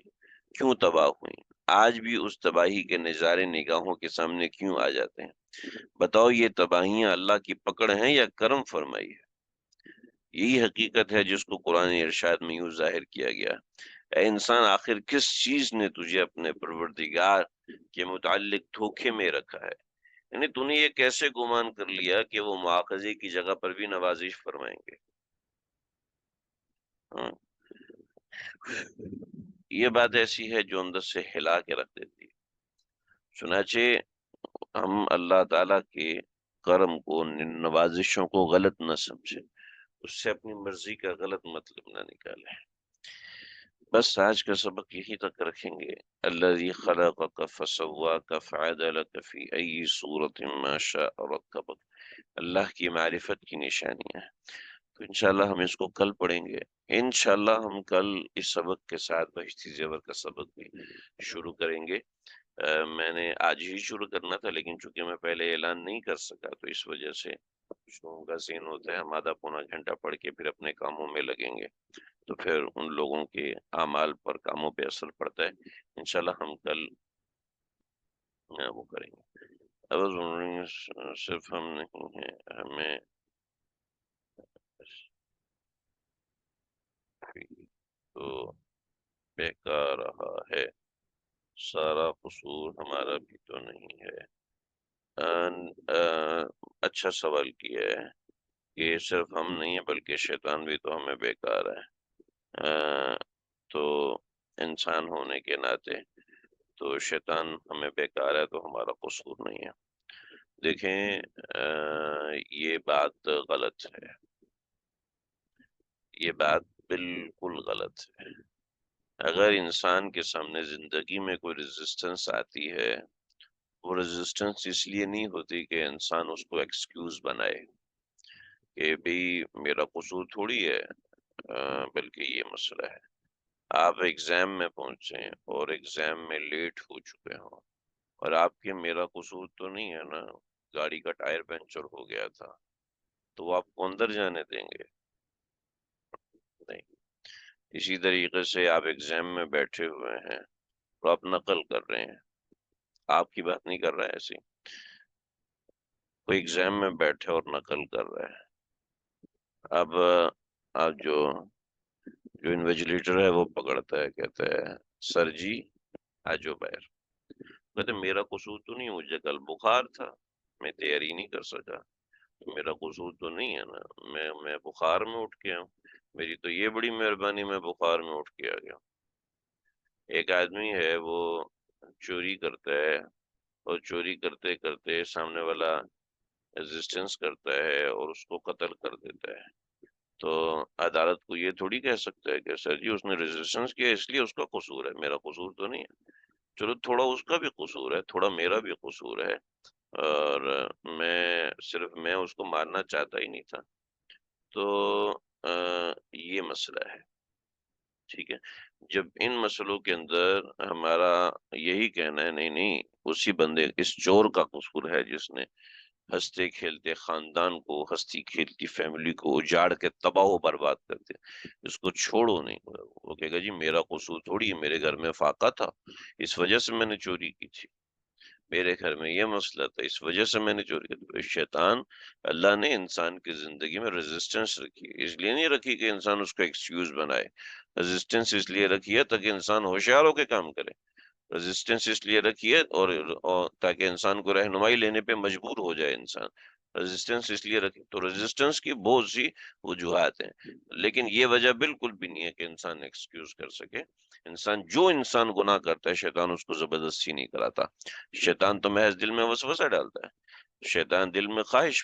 کیوں تباہ ہوئیں؟ آج بھی اس تباہی کے نظارے نگاہوں کے سامنے کیوں آ جاتے ہیں؟ بتاؤ، یہ تباہیاں اللہ کی پکڑ ہیں یا کرم فرمائی ہے؟ یہی حقیقت ہے جس کو قرآن ارشاد میں یوں ظاہر کیا گیا: اے انسان، آخر کس چیز نے تجھے اپنے پروردگار کے متعلق دھوکے میں رکھا ہے؟ یعنی تو نے یہ کیسے گمان کر لیا کہ وہ مواخذے کی جگہ پر بھی نوازش فرمائیں گے؟ ہاں، یہ بات ایسی ہے جو اندر سے ہلا کے رکھ دیتی ہے۔ چنانچہ ہم اللہ تعالیٰ کے کرم کو، نوازشوں کو غلط نہ سمجھیں، اس سے اپنی مرضی کا غلط مطلب نہ نکالیں۔ بس آج کا سبق یہی تک رکھیں گے۔ الذی خلقک فسواک فعدلک فی ای صورت ما شاء رکبک، اللہ کی معرفت کی نشانیاں ہیں۔ تو انشاءاللہ ہم اس کو کل پڑھیں گے۔ انشاءاللہ ہم کل اس سبق کے ساتھ بہشتی زیور کا سبق بھی شروع کریں گے۔ میں نے آج ہی شروع کرنا تھا، لیکن چونکہ میں پہلے اعلان نہیں کر سکا تو اس وجہ سے شروع کا ذہن ہوتا ہے ہم آدھا پونا گھنٹہ پڑھ کے پھر اپنے کاموں میں لگیں گے، تو پھر ان لوگوں کے اعمال پر، کاموں پہ اثر پڑتا ہے۔ انشاءاللہ ہم کل وہ کریں گے۔ اب صرف ہم نہیں ہیں، ہمیں تو بیکار رہا ہے، سارا قصور ہمارا بھی تو نہیں ہے۔ اچھا سوال کیا ہے کہ صرف ہم نہیں ہیں بلکہ شیطان بھی تو ہمیں بیکار ہے۔ تو انسان ہونے کے ناطے تو شیطان ہمیں بیکار ہے تو ہمارا قصور نہیں ہے۔ دیکھیں، یہ بات غلط ہے، یہ بات بالکل غلط ہے۔ اگر انسان کے سامنے زندگی میں کوئی ریزسٹنس آتی ہے، وہ ریزسٹنس اس لیے نہیں ہوتی کہ انسان اس کو ایکسکیوز بنائے کہ بھئی میرا قصور تھوڑی ہے، بلکہ یہ مسئلہ ہے۔ آپ ایگزام میں پہنچیں اور ایگزام میں لیٹ ہو چکے ہوں اور آپ کے میرا قصور تو نہیں ہے نا، گاڑی کا ٹائر پنچر ہو گیا تھا، تو وہ آپ کو اندر جانے دیں گے؟ نہیں۔ اسی طریقے سے آپ ایگزام میں بیٹھے ہوئے ہیں اور آپ نقل کر رہے ہیں، آپ کی بات نہیں کر رہا ہے، ایسی کوئی ایگزام میں بیٹھے اور نقل کر رہا ہے۔ اب آپ جو انویجیلیٹر ہے وہ پکڑتا ہے، کہتا ہے سر جی آجو باہر۔ کہتے میرا قصور تو نہیں، مجھے کل بخار تھا، میں تیاری نہیں کر سکا، میرا قصور تو نہیں ہے نا، میں بخار میں اٹھ کے ہوں، میری تو یہ بڑی مہربانی میں بخار میں اٹھ کے آ گیا۔ ایک آدمی ہے وہ چوری کرتا ہے اور چوری کرتے کرتے سامنے والا ریزسٹنس کرتا ہے اور اس کو قتل کر دیتا ہے، تو عدالت کو یہ تھوڑی کہہ سکتا ہے کہ سر جی اس نے ریزسٹنس کیا اس لیے اس کا قصور ہے، میرا قصور تو نہیں ہے۔ چلو تھوڑا اس کا بھی قصور ہے، تھوڑا میرا بھی قصور ہے، اور میں اس کو مارنا چاہتا ہی نہیں تھا، تو یہ مسئلہ ہے۔ ٹھیک ہے، جب ان مسئلوں کے اندر ہمارا یہی کہنا ہے نہیں نہیں، اسی بندے، اس چور کا قصور ہے جس نے ہنستے کھیلتے خاندان کو، ہنستی کھیلتی فیملی کو اجاڑ کے تباہ و برباد کرتے، اس کو چھوڑو نہیں۔ وہ کہے گا جی میرا قصور تھوڑی ہے، میرے گھر میں فاقہ تھا اس وجہ سے میں نے چوری کی تھی، میرے گھر میں یہ مسئلہ تھا اس وجہ سے میں نے چوری کی۔ شیطان، اللہ نے انسان کی زندگی میں ریزسٹنس رکھی، اس لیے نہیں رکھی کہ انسان اس کو ایکسکیوز بنائے، ریزسٹنس اس لیے رکھی ہے تاکہ انسان ہوشیار ہو کے کام کرے، ریزسٹنس اس لیے رکھی ہے اور تاکہ انسان کو رہنمائی لینے پہ مجبور ہو جائے انسان، ریزسٹنس اس لیے رکھی۔ تو ریزسٹنس کی بہت سی وجوہات ہیں، لیکن یہ وجہ بالکل بھی نہیں ہے کہ انسان ایکسکیوز کر سکے۔ انسان گناہ کرتا ہے، شیطان اس کو زبردستی نہیں کراتا، شیطان تو محض دل میں وسوسہ ڈالتا ہے، شیطان دل میں خواہش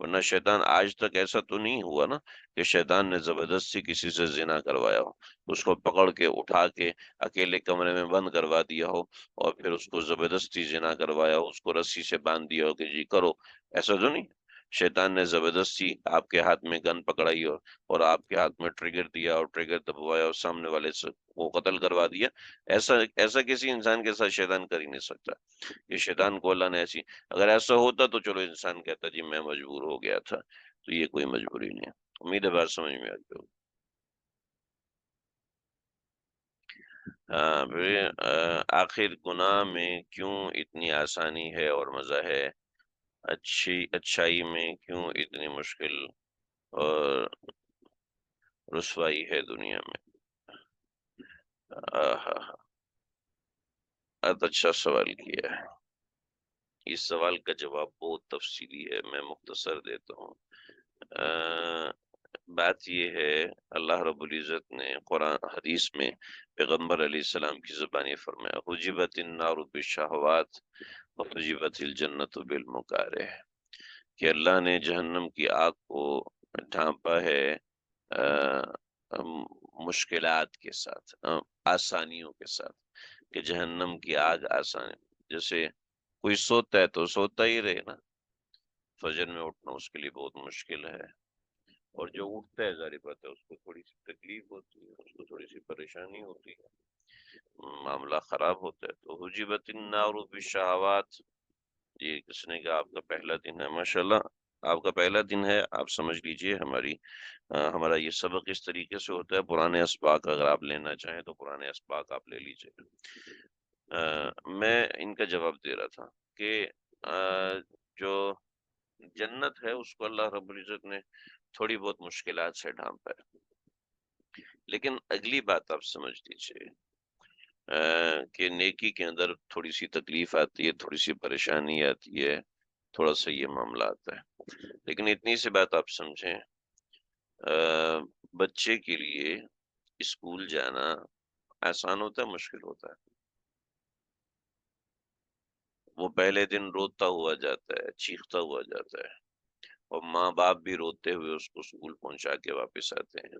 ورنہ شیطان آج تک ایسا تو نہیں ہوا نا کہ شیطان نے زبردستی کسی سے زنا کروایا ہو، اس کو پکڑ کے اٹھا کے اکیلے کمرے میں بند کروا دیا ہو اور پھر اس کو زبردستی زنا کروایا ہو، اس کو رسی سے باندھ دیا ہو کہ جی کرو، ایسا تو نہیں۔ شیطان نے زبردستی آپ کے ہاتھ میں گن پکڑائی اور آپ کے ہاتھ میں ٹریگر دیا اور ٹریگر دبوایا اور سامنے والے سے وہ قتل کروا دیا۔ ایسا ایسا کسی انسان کے ساتھ شیطان کر ہی نہیں سکتا۔ یہ شیطان کو اللہ نے ایسی، اگر ایسا ہوتا تو چلو انسان کہتا جی میں مجبور ہو گیا تھا، تو یہ کوئی مجبوری نہیں ہے۔ امید ہے بات سمجھ میں آ گئی ہوگی۔ ہاں آخر گناہ میں کیوں اتنی آسانی ہے اور مزہ ہے، اچھائی میں کیوں اتنی مشکل اور رسوائی ہے دنیا میں؟ آہا، بہت اچھا سوال کیا ہے۔ اس سوال کا جواب بہت تفصیلی ہے، میں مختصر دیتا ہوں۔ بات یہ ہے، اللہ رب العزت نے قرآن حدیث میں پیغمبر علیہ السلام کی زبان یہ فرمایا، حجبت النار بالشہوات وحجبت الجنت بالمکارہ، کہ اللہ نے جہنم کی آگ کو ڈھانپا ہے مشکلات کے ساتھ، آسانیوں کے ساتھ، کہ جہنم کی آگ آسان، جیسے کوئی سوتا ہے تو سوتا ہی رہے نا، فجر میں اٹھنا اس کے لیے بہت مشکل ہے، اور جو اٹھتا ہے ظاہر بات ہے اس کو تھوڑی سی تکلیف ہوتی ہے، اس کو تھوڑی سی پریشانی ہوتی ہے، معاملہ خراب ہوتا ہے۔ تو حجبت النار بالشہوات، یہ کس نے کہا آپ کا پہلا دن ہے؟ ماشاءاللہ آپ کا پہلا دن ہے، آپ سمجھ لیجئے ہمارا یہ سبق اس طریقے سے ہوتا ہے۔ پرانے اسباق اگر آپ لینا چاہیں تو پرانے اسباق آپ لے لیجئے۔ میں ان کا جواب دے رہا تھا کہ جو جنت ہے اس کو اللہ رب العزت نے تھوڑی بہت مشکلات سے ڈھانپا ہے، لیکن اگلی بات آپ سمجھ لیجئے کہ نیکی کے اندر تھوڑی سی تکلیف آتی ہے، تھوڑی سی پریشانی آتی ہے، تھوڑا سا یہ معاملہ آتا ہے، لیکن اتنی سی بات آپ سمجھیں، بچے کے لیے اسکول جانا آسان ہوتا ہے مشکل ہوتا ہے؟ وہ پہلے دن روتا ہوا جاتا ہے، چیختا ہوا جاتا ہے، اور ماں باپ بھی روتے ہوئے اس کو اسکول پہنچا کے واپس آتے ہیں۔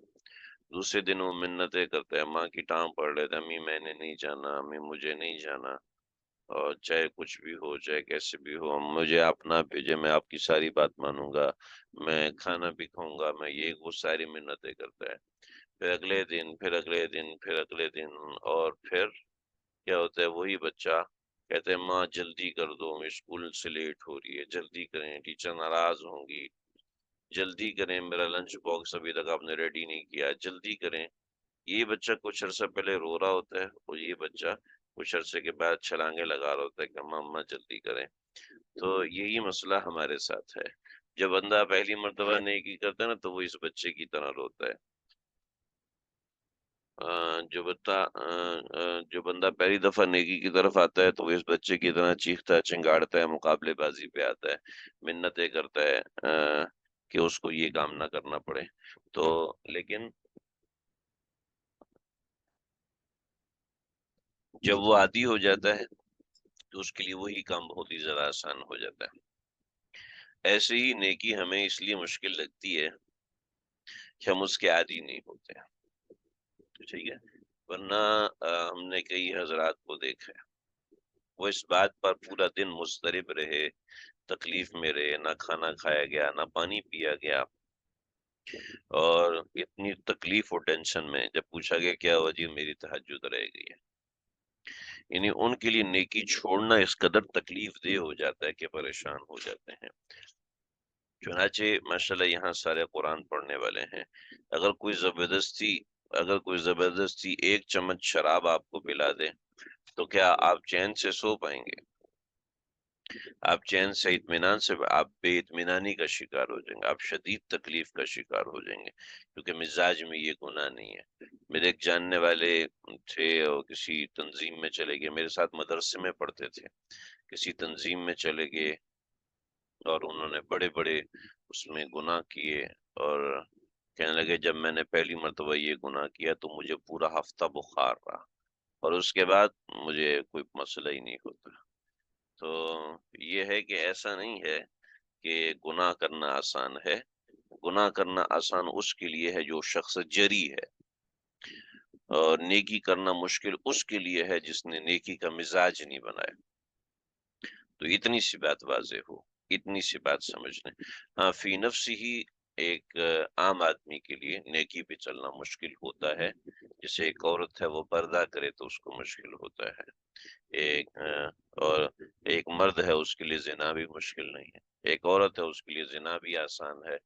دوسرے دن وہ منتیں کرتے ہیں، ماں کی ٹانگ پڑ لیتے ہیں، امی میں نے نہیں جانا، امی مجھے نہیں جانا، اور چاہے کچھ بھی ہو، چاہے کیسے بھی ہو، مجھے آپ نہ بھیجے، میں آپ کی ساری بات مانوں گا، میں کھانا بھی کھاؤں گا، میں یہ وہ ساری منتیں کرتا ہے۔ پھر اگلے دن، پھر اگلے دن، پھر اگلے دن، اور پھر کیا ہوتا ہے، وہی بچہ کہتے ہیں ماں جلدی کر دو، اسکول سے لیٹ ہو رہی ہے، جلدی کریں، ٹیچر ناراض ہوں گی، جلدی کریں، میرا لنچ باکس ابھی تک آپ نے ریڈی نہیں کیا، جلدی کریں۔ یہ بچہ کچھ عرصہ پہلے رو رہا ہوتا ہے، اور یہ بچہ کچھ عرصے کے بعد چھلانگے لگا رہا ہوتا ہے کہ اماں جلدی کریں۔ تو یہی مسئلہ ہمارے ساتھ ہے، جب بندہ پہلی مرتبہ نیکی کرتا ہے نا تو وہ اس بچے کی طرح روتا ہے۔ جو بندہ پہلی دفعہ نیکی کی طرف آتا ہے تو وہ اس بچے کی طرح چیختا ہے، چنگاڑتا ہے، مقابلے بازی پہ آتا ہے، منتیں کرتا ہے کہ اس کو یہ کام نہ کرنا پڑے۔ تو لیکن جب وہ عادی ہو جاتا ہے تو اس کے لیے وہی کام بہت ہی زیادہ آسان ہو جاتا ہے۔ ایسے ہی نیکی ہمیں اس لیے مشکل لگتی ہے کہ ہم اس کے عادی نہیں ہوتے، ٹھیک ہے؟ ورنہ ہم نے کئی حضرات کو دیکھا ہے، وہ اس بات پر پورا دن مضطرب رہے، تکلیف میں رہے، نہ کھانا کھایا گیا، نہ پانی پیا گیا، اور اتنی تکلیف اور ٹینشن میں جب پوچھا گیا کیا ہوا، جی میری تہجد رہ گئی ہے۔ یعنی ان کے لیے نیکی چھوڑنا اس قدر تکلیف دہ ہو جاتا ہے کہ پریشان ہو جاتے ہیں۔ چنانچہ ماشاءاللہ یہاں سارے قرآن پڑھنے والے ہیں، اگر کوئی زبردستی ایک چمچ شراب آپ کو پلا دے تو کیا آپ چین سے سو پائیں گے؟ آپ چین سے اطمینان سے، آپ بے اطمینانی کا شکار ہو جائیں گے، آپ شدید تکلیف کا شکار ہو جائیں گے، کیونکہ مزاج میں یہ گناہ نہیں ہے۔ میرے ایک جاننے والے تھے اور کسی تنظیم میں چلے گئے، میرے ساتھ مدرسے میں پڑھتے تھے، کسی تنظیم میں چلے گئے اور انہوں نے بڑے بڑے اس میں گناہ کیے، اور کہنے لگے جب میں نے پہلی مرتبہ یہ گناہ کیا تو مجھے پورا ہفتہ بخار رہا، اور اس کے بعد مجھے کوئی مسئلہ ہی نہیں ہوتا۔ تو یہ ہے کہ ایسا نہیں ہے کہ گناہ کرنا آسان ہے، گناہ کرنا آسان اس کے لیے ہے جو شخص جری ہے، اور نیکی کرنا مشکل اس کے لیے ہے جس نے نیکی کا مزاج نہیں بنایا۔ تو اتنی سی بات واضح ہو، اتنی سی بات سمجھ لیں۔ ہاں، فی نفسی ہی ایک عام آدمی کے لیے نیکی پہ چلنا مشکل ہوتا ہے، جیسے ایک عورت ہے وہ پردہ کرے تو اس کو مشکل ہوتا ہے، ایک اور ایک مرد ہے اس کے لیے زنا بھی مشکل نہیں ہے، ایک عورت ہے اس کے لیے زنا بھی آسان ہے،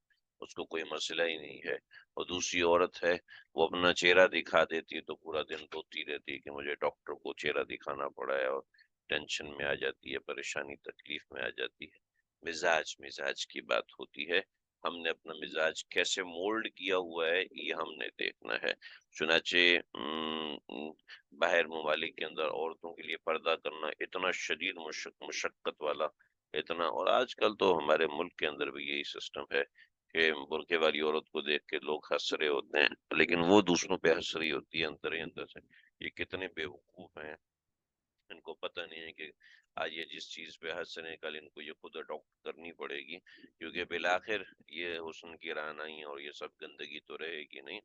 اس کو کوئی مسئلہ ہی نہیں ہے، اور دوسری عورت ہے وہ اپنا چہرہ دکھا دیتی ہے تو پورا دن روتی رہتی ہے کہ مجھے ڈاکٹر کو چہرہ دکھانا پڑا ہے، اور ٹینشن میں آ جاتی ہے، پریشانی تکلیف میں آ جاتی ہے۔ مزاج کی بات ہوتی ہے، ہم نے اپنا مزاج کیسے مولڈ کیا ہوا ہے یہ ہم نے دیکھنا ہے۔ چنانچہ باہر ممالک کے اندر عورتوں کے لیے پردہ کرنا اتنا شدید مشقت والا، اتنا، اور آج کل تو ہمارے ملک کے اندر بھی یہی سسٹم ہے کہ برقعے والی عورت کو دیکھ کے لوگ ہنس رہے ہوتے ہیں، لیکن وہ دوسروں پہ ہنس رہی ہوتی ہے اندر ہی اندر سے۔ یہ کتنے بے وقوف ہیں، ان کو پتہ نہیں ہے کہ آج یہ جس چیز پہ ہنس رہے ہیں کل ان کو یہ خود اڈاپٹ کرنی پڑے گی، کیونکہ بالآخر یہ حسن کی رعنائی اور یہ سب گندگی تو رہے گی نہیں،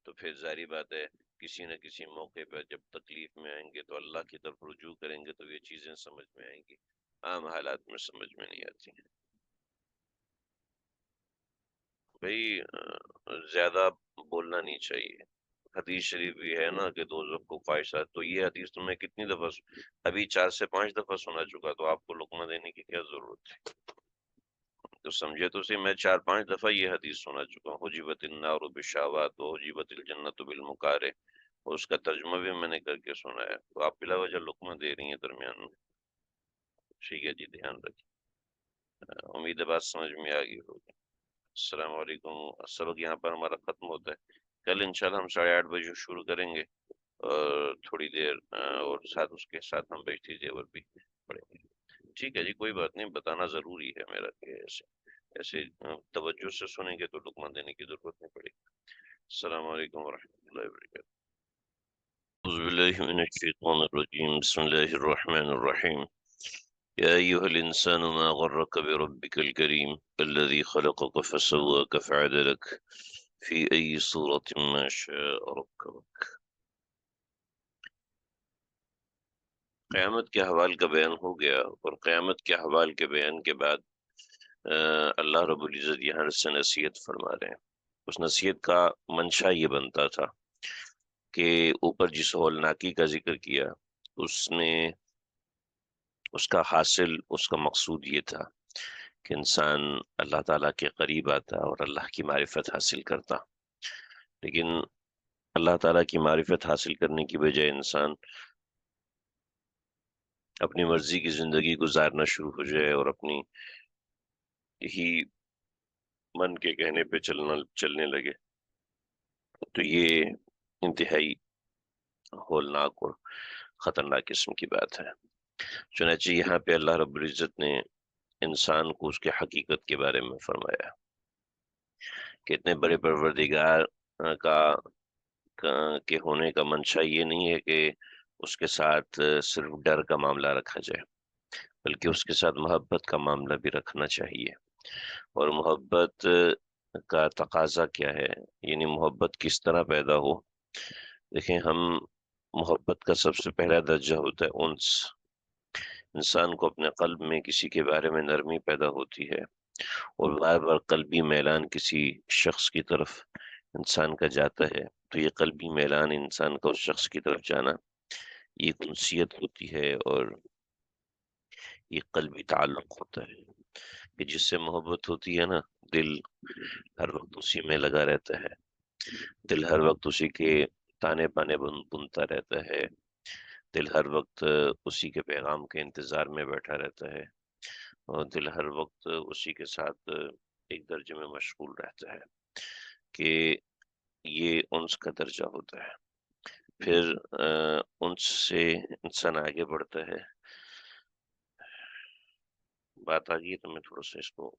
تو پھر ظاہری بات ہے کسی نہ کسی موقع پہ جب تکلیف میں آئیں گے تو اللہ کی طرف رجوع کریں گے تو یہ چیزیں سمجھ میں آئیں گی، عام حالات میں سمجھ میں نہیں آتی ہیں۔ بھائی زیادہ بولنا نہیں چاہیے، حدیث شریف بھی ہے نا کہ دوزخ کو خواہشات، تو یہ حدیث تمہیں کتنی دفعہ ابھی 4 سے 5 دفعہ سنا چکا، تو آپ کو لقمہ دینے کی کیا ضرورت تھی؟ تو سمجھے تو صحیح، میں 4 5 دفعہ یہ حدیث سنا چکا ہوں، حجبت النار بالشہوات و حجبت الجنت بالمکارہ، اور اس کا ترجمہ بھی میں نے کر کے سنا ہے، تو آپ بلا وجہ لقمہ دے رہی ہیں درمیان میں۔ ٹھیک ہے جی، دھیان رکھیں، امید ہے بات سمجھ میں آ گئی ہوگی۔ السلام علیکم۔ سبق یہاں پر ہمارا ختم ہوتا ہے، کل انشاءاللہ ہم 8:30 بجے شروع کریں گے، اور تھوڑی دیر اور ساتھ اس کے ساتھ ہم بیٹھتی زیور بھی پڑھیں گے۔ ٹھیک ہے جی، کوئی بات نہیں، بتانا ضروری ہے میرا کہ ایسے ایسے توجہ سے سنیں گے تو لقمان دینے کی ضرورت نہیں پڑے گی۔ السلام علیکم ورحمۃ اللہ وبرکاتہ۔ اعوذ باللہ من الشیطان الرجیم، بسم اللہ الرحمن الرحیم۔ یا ایہا الانسان ما غرک بربک الکریم الذی خلقک فسواک فعدلک فی ای صورت ما شاء رکبک۔ قیامت کے حوال کا بیان ہو گیا، اور قیامت کے حوال کے بیان کے بعد اللہ رب العزت یہاں سے نصیحت فرما رہے ہیں۔ اس نصیحت کا منشا یہ بنتا تھا کہ اوپر جس ہولناکی کا ذکر کیا، اس نے اس کا حاصل، اس کا مقصود یہ تھا کہ انسان اللہ تعالیٰ کے قریب آتا اور اللہ کی معرفت حاصل کرتا، لیکن اللہ تعالیٰ کی معرفت حاصل کرنے کی بجائے انسان اپنی مرضی کی زندگی گزارنا شروع ہو جائے اور اپنی ہی من کے کہنے پہ چلنے لگے، تو یہ انتہائی ہولناک اور خطرناک قسم کی بات ہے۔ چنانچہ یہاں پہ اللہ رب العزت نے انسان کو اس کے حقیقت کے بارے میں فرمایا کہ اتنے بڑے پروردگار کا کے ہونے کا منشا یہ نہیں ہے کہ اس کے ساتھ صرف ڈر کا معاملہ رکھا جائے، بلکہ اس کے ساتھ محبت کا معاملہ بھی رکھنا چاہیے۔ اور محبت کا تقاضا کیا ہے، یعنی محبت کس طرح پیدا ہو؟ دیکھیں، ہم محبت کا سب سے پہلا درجہ ہوتا ہے انس۔ انسان کو اپنے قلب میں کسی کے بارے میں نرمی پیدا ہوتی ہے، اور بار بار قلبی میلان کسی شخص کی طرف انسان کا جاتا ہے، تو یہ قلبی میلان انسان کا اس شخص کی طرف جانا یہ ایک انسیت ہوتی ہے، اور یہ قلبی تعلق ہوتا ہے کہ جس سے محبت ہوتی ہے نا، دل ہر وقت اسی میں لگا رہتا ہے، دل ہر وقت اسی کے تانے بانے بنتا رہتا ہے، دل ہر وقت اسی کے پیغام کے انتظار میں بیٹھا رہتا ہے، اور دل ہر وقت اسی کے ساتھ ایک درجے میں مشغول رہتا ہے، کہ یہ انس کا درجہ ہوتا ہے۔ پھر انس سے انسان آگے بڑھتا ہے۔ بات آ گئی تو میں تھوڑا سا اس کو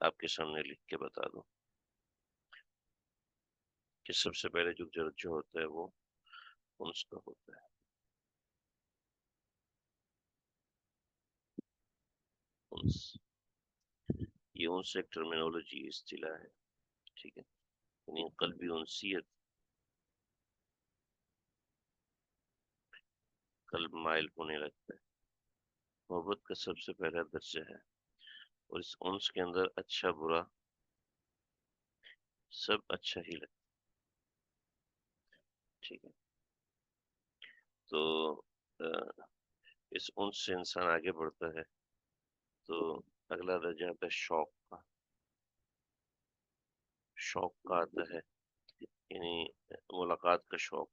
آپ کے سامنے لکھ کے بتا دوں کہ سب سے پہلے جو درجہ ہوتا ہے وہ انس کا ہوتا ہے۔ انس، یہ انس ایک ٹرمینالوجی اصطلاح ہے، ٹھیک ہے، یعنی قلبی انسیت، قلب مائل ہونے لگتا ہے، محبت کا سب سے پہلا درجہ ہے، اور اس انس کے اندر اچھا برا سب اچھا ہی لگتا ہے، ٹھیک ہے، تو اس انس سے انسان آگے بڑھتا ہے، تو اگلا درجہ آتا ہے شوق کا، شوق کا آتا ہے، یعنی ملاقات کا شوق،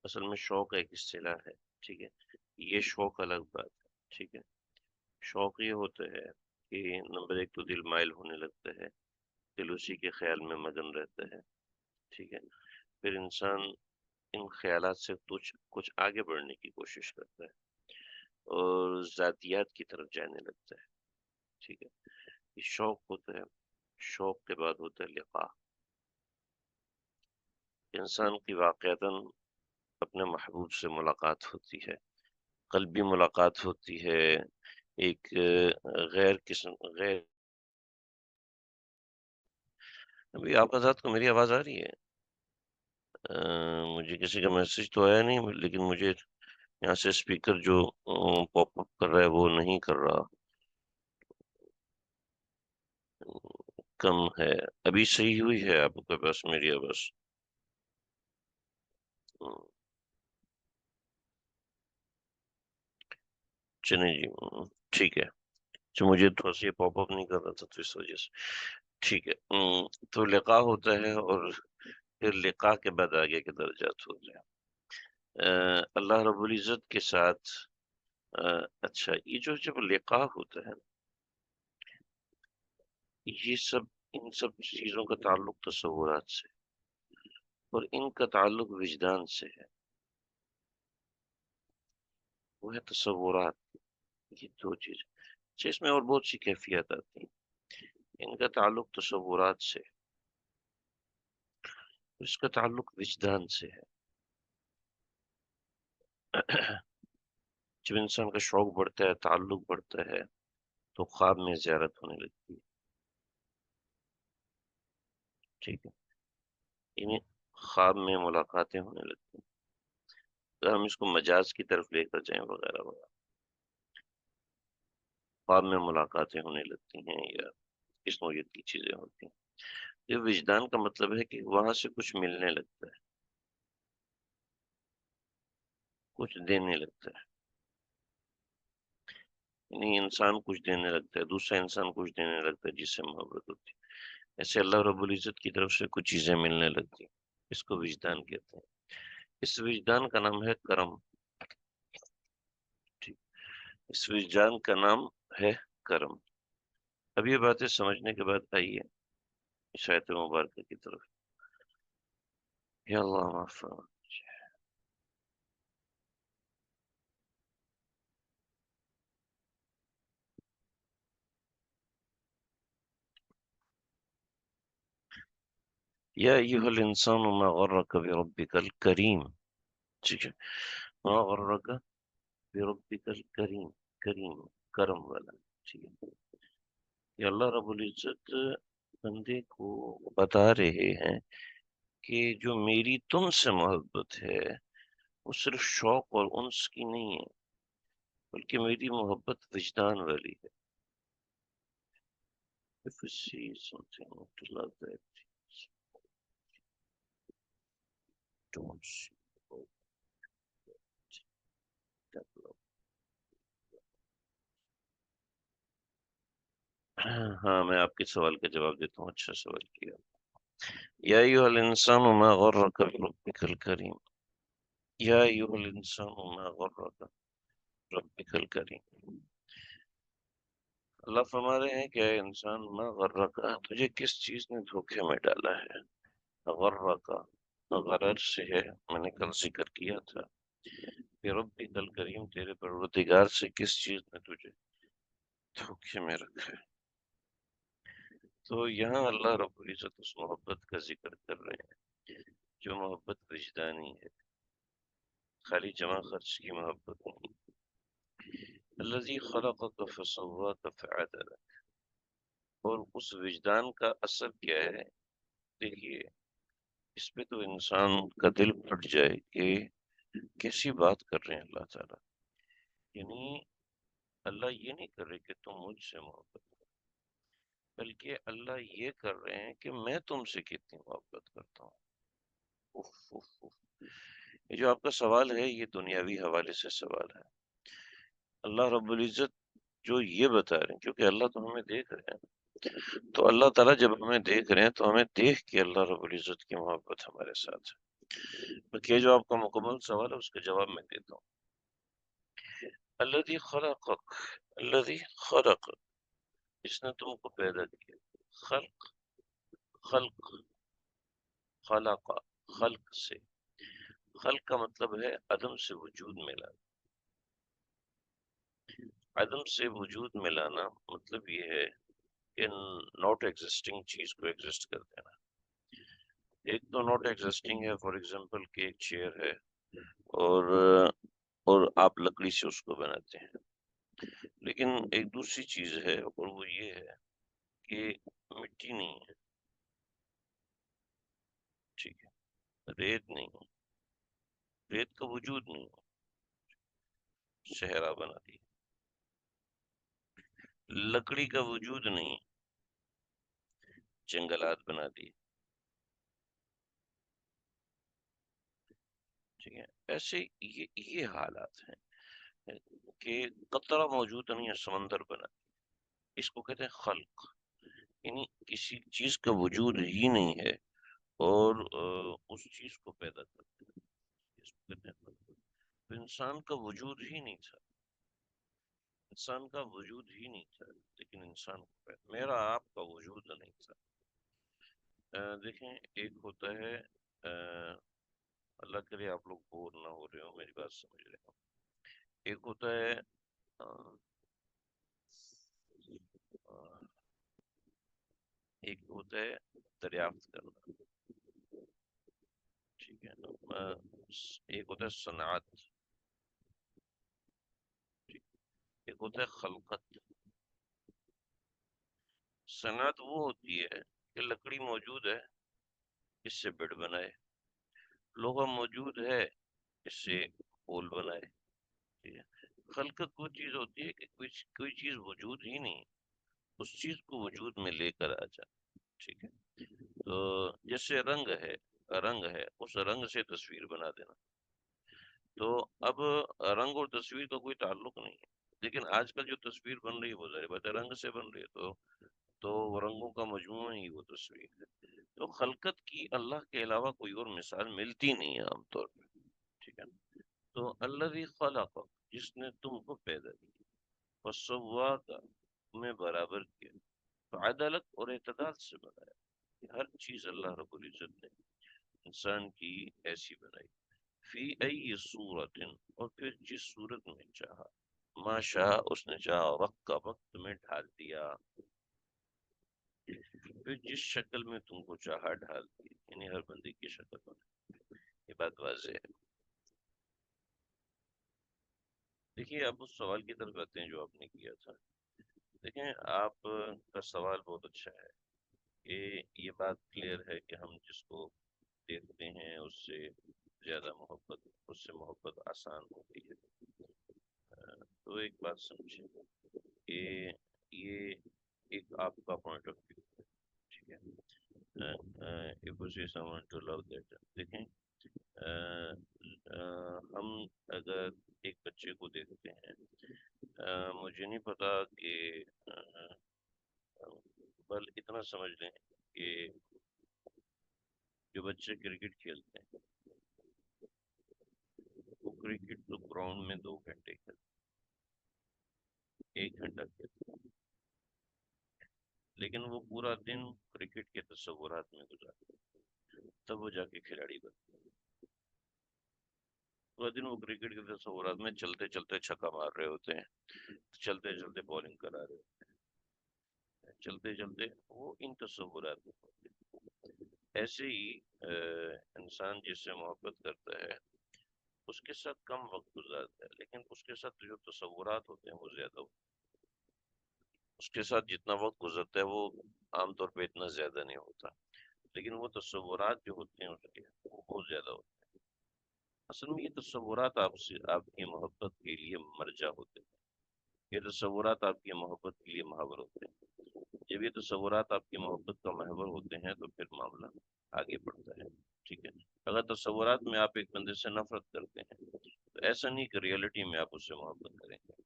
اصل میں شوق ایک اصطلاح ہے، ٹھیک ہے، یہ شوق الگ بات ہے، ٹھیک ہے، شوق یہ ہوتا ہے کہ نمبر ایک تو دل مائل ہونے لگتا ہے، دل اسی کے خیال میں مگن رہتا ہے، ٹھیک ہے، پھر انسان ان خیالات سے کچھ آگے بڑھنے کی کوشش کرتا ہے اور ذاتیات کی طرف جانے لگتا ہے، ٹھیک ہے، یہ شوق ہوتا ہے، شوق کے بعد ہوتا ہے لقاء، انسان کی واقعتاً اپنے محبوب سے ملاقات ہوتی ہے، قلبی ملاقات ہوتی ہے، ایک غیر ابھی آپ حضرات کو میری آواز آ رہی ہے؟ مجھے کسی کا میسج تو آیا نہیں، لیکن مجھے یہاں سے اسپیکر جو پاپ اپ کر رہا ہے وہ نہیں کر رہا، کم ہے، ابھی صحیح ہوئی ہے آپ کے پاس میری آواز؟ چلیں جی، ٹھیک ہے، جو مجھے تھوڑا سا پاپ اپ نہیں کر رہا تھا تو اس وجہ سے، ٹھیک ہے، تو لقاء ہوتا ہے، اور پھر لقاء کے بعد آگے کے درجات ہوتے ہیں، اللہ رب العزت کے ساتھ، اچھا یہ جو جب لقاء ہوتا ہے، یہ سب ان سب چیزوں کا تعلق تصورات سے، اور ان کا تعلق وجدان سے ہے، وہ ہے تصورات، یہ دو چیز، اچھا اس میں اور بہت سی کیفیات آتی ہیں، ان کا تعلق تصورات سے، اس کا تعلق وجدان سے ہے، جب انسان کا شوق بڑھتا ہے، تعلق بڑھتا ہے، تو خواب میں زیارت ہونے لگتی ہے، ٹھیک ہے، یعنی خواب میں ملاقاتیں ہونے لگتی ہیں، اگر ہم اس کو مجاز کی طرف لے کر جائیں وغیرہ وغیرہ، خواب میں ملاقاتیں ہونے لگتی ہیں یا اس نوعیت کی چیزیں ہوتی ہیں، یہ وجدان کا مطلب ہے کہ وہاں سے کچھ ملنے لگتا ہے، کچھ دینے لگتا ہے، یعنی انسان کچھ دینے لگتا ہے، دوسرا انسان کچھ دینے لگتا ہے جس سے محبت ہوتی ہے، ایسے اللہ رب العزت کی طرف سے کچھ چیزیں ملنے لگتی ہیں، اس کو وجدان کہتے ہیں، اس وجدان کا نام ہے کرم، ٹھیک، اس وجدان کا نام ہے کرم، اب یہ باتیں سمجھنے کے بعد آئیے اس آیت مبارکہ کی طرف، یا اللہ معاف فرما۔ یا ایھا الانسان ما غرک بربک الکریم، ٹھیک ہے، ما غرک بربک الکریم، کریم کرم والا، ٹھیک ہے، یہ اللہ رب العزت بندے کو بتا رہے ہیں کہ جو میری تم سے محبت ہے وہ صرف شوق اور انس کی نہیں ہے، بلکہ میری محبت وجدان والی ہے، if you see something to love that don't see that love۔ ہاں میں آپ کے سوال کا جواب دیتا ہوں، اچھا سوال کیا، یا ایھا الانسان ما غرک بربک الکریم، یا ایھا الانسان ما غرک بربک الکریم، اللہ فرما رہے ہیں کہ اے انسان ما غرک، تجھے کس چیز نے دھوکے میں ڈالا ہے، غرک غرر سے ہے، میں نے کل ذکر کیا تھا، بربک الکریم، تیرے پروردگار سے کس چیز نے تجھے دھوکے میں رکھا ہے، تو یہاں اللہ رب العزت اس محبت کا ذکر کر رہے ہیں جو محبت وجدانی ہے، خالی جمع خرچ کی محبت نہیں. الذی خلقک فسواک فعدلک. اور اس وجدان کا اثر کیا ہے؟ دیکھیے اس پہ تو انسان کا دل پھٹ جائے کہ کیسی بات کر رہے ہیں اللہ تعالیٰ. یعنی اللہ یہ نہیں کر رہے کہ تم مجھ سے محبت کرو، بلکہ اللہ یہ کر رہے ہیں کہ میں تم سے کتنی محبت کرتا ہوں. If if if. یہ جو آپ کا سوال ہے یہ دنیاوی حوالے سے سوال ہے. اللہ رب العزت جو یہ بتا رہے ہیں، کیونکہ اللہ تو ہمیں دیکھ رہے ہیں، تو اللہ تعالیٰ جب ہمیں دیکھ رہے ہیں تو ہمیں دیکھ کے اللہ رب العزت کی محبت ہمارے ساتھ ہے. بلکہ یہ جو آپ کا مکمل سوال ہے اس کا جواب میں دیتا ہوں. الذی خلقک، الذی خلق، اس نے تم کو پیدا کیا. خلق، خلق، خلق، خلق سے، خلق کا مطلب ہے عدم سے وجود میں لانا. عدم سے وجود میں لانا مطلب یہ ہے کہ ناٹ ایگزسٹنگ چیز کو ایگزسٹ کر دینا. ایک تو ناٹ ایگزسٹنگ ہے، فار ایگزامپل کہ ایک چیئر ہے اور آپ لکڑی سے اس کو بناتے ہیں. لیکن ایک دوسری چیز ہے اور وہ یہ ہے کہ مٹی نہیں ہے، ٹھیک ہے، ریت نہیں ہے، ریت کا وجود نہیں ہے، صحرا بنا دی. لکڑی کا وجود نہیں، جنگلات بنا دی. ٹھیک ہے، ایسے یہ حالات ہیں کہ قطرہ موجود نہیں ہے، سمندر بنا دی. اس کو کہتے ہیں خلق. یعنی کسی چیز کا وجود ہی نہیں ہے اور اس چیز کو پیدا کرتے ہیں، اس کو کہتے ہیں خلق. تو انسان کا وجود ہی نہیں تھا، انسان کا وجود ہی نہیں تھا، لیکن انسان کو پیدا. میرا آپ کا وجود نہیں تھا. دیکھیں ایک ہوتا ہے، اللہ کرے آپ لوگ بور نہ ہو رہے ہو، میری بات سمجھ رہے ہو. ایک ہوتا ہے آ، آ، ایک ہوتا ہے دریافت کرنا، ٹھیک ہے. ایک ہوتا ہے صنعت، ایک ہوتا ہے خلقت. صنعت وہ ہوتی ہے کہ لکڑی موجود ہے، اس سے بیڈ بنائے. لوہا موجود ہے، اس سے پول بنائے. ٹھیک ہے. خلقت وہ چیز ہوتی ہے کہ کوئی چیز وجود ہی نہیں، اس چیز کو وجود میں لے کر آ جائے. ٹھیک ہے. تو جیسے رنگ ہے، رنگ ہے، اس رنگ سے تصویر بنا دینا. تو اب رنگ اور تصویر کا کوئی تعلق نہیں ہے، لیکن آج کل جو تصویر بن رہی ہے وہ ظاہر بات ہے رنگ سے بن رہی ہے. تو وہ رنگوں کا مجموعہ ہی وہ تصویر ہے. تو خلقت کی اللہ کے علاوہ کوئی اور مثال ملتی نہیں ہے عام طور پہ. ٹھیک ہے. تو الذی خلق، جس نے تم کو پیدا کیا، فسواک، تمہیں برابر کیا، فعدلک، اور اعتدال سے بنایا. ہر چیز اللہ رب العزت نے انسان کی ایسی بنائی. فی ای صورت، اور پھر جس صورت میں چاہا، ما شاء، اس نے چاہا، وقت کا وقت میں ڈھال دیا، پھر جس شکل میں تم کو چاہا ڈھال دیا. یعنی ہر بندے کی شکل بنا. یہ بات واضح ہے. دیکھیے اب اس سوال کی طرف آتے ہیں جو آپ نے کیا تھا. دیکھیں آپ کا سوال بہت اچھا ہے کہ یہ بات کلیئر ہے کہ ہم جس کو دیکھتے ہیں اس سے زیادہ محبت، اس سے محبت آسان ہوتی ہے. تو ایک بات سمجھیں کہ یہ ایک آپ کا پوائنٹ آف ویو ہے، ٹھیک ہے. if you see someone to love that، دیکھیں ہم اگر ایک بچے کو دیکھتے ہیں، مجھے نہیں پتا کہ بل اتنا سمجھ لیں کہ جو بچے کرکٹ کھیلتے ہیں وہ کرکٹ تو گراؤنڈ میں 2 گھنٹے کھیلتے، 1 گھنٹہ کھیلتے، لیکن وہ پورا دن کرکٹ کے تصورات میں گزارتے، تب وہ جا کے کھلاڑی بنتے ہیں. پورا دن وہ کرکٹ کے تصورات میں چلتے چلتے چھکا مار رہے ہوتے ہیں، چلتے چلتے بالنگ کرا رہے ہوتے ہیں، چلتے چلتے وہ ان تصورات میں ہوتے ہیں. ایسے ہی انسان جس سے محبت کرتا ہے اس کے ساتھ کم وقت گزارتا ہے، لیکن اس کے ساتھ جو تصورات ہوتے ہیں وہ زیادہ ہوتے ہیں۔ اس کے ساتھ جتنا وقت گزرتا ہے وہ عام طور پہ اتنا زیادہ نہیں ہوتا، لیکن وہ تصورات جو ہوتے ہیں اس کے وہ بہت زیادہ ہوتے ہیں۔ اصل میں یہ تصورات آپ سے آپ کی محبت کے لیے مرجع ہوتے ہیں، یہ تصورات آپ کی محبت کے لیے محور ہوتے ہیں۔ جب یہ تصورات آپ کی محبت کا محور ہوتے ہیں تو پھر معاملہ آگے بڑھتا ہے، ٹھیک ہے۔ اگر تصورات میں آپ ایک بندے سے نفرت کرتے ہیں تو ایسا نہیں کہ ریئلٹی میں آپ اس سے محبت کریں گے،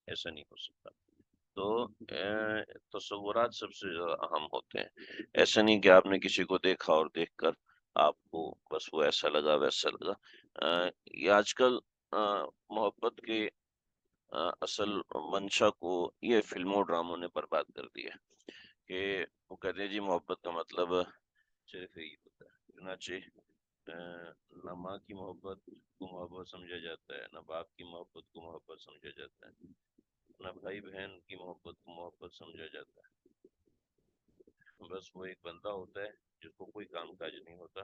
ایسا نہیں ہو سکتا۔ تو تصورات سب سے زیادہ اہم ہوتے ہیں۔ ایسا نہیں کہ آپ نے کسی کو دیکھا اور دیکھ کر آپ کو بس وہ ایسا لگا ویسا لگا۔ یہ آج کل محبت کے اصل منشا کو یہ فلموں ڈراموں نے برباد کر دیا ہے کہ وہ کہتے ہیں جی محبت کا مطلب صرف یہی ہوتا ہے۔ چنانچہ نہ ماں کی محبت کو محبت سمجھا جاتا ہے، نہ باپ کی محبت کو محبت سمجھا جاتا ہے، نہ بھائی بہن کی محبت کو محبت سمجھا جاتا ہے۔ بس وہ ایک بندہ ہوتا ہے جس کو کوئی کام کاج نہیں ہوتا،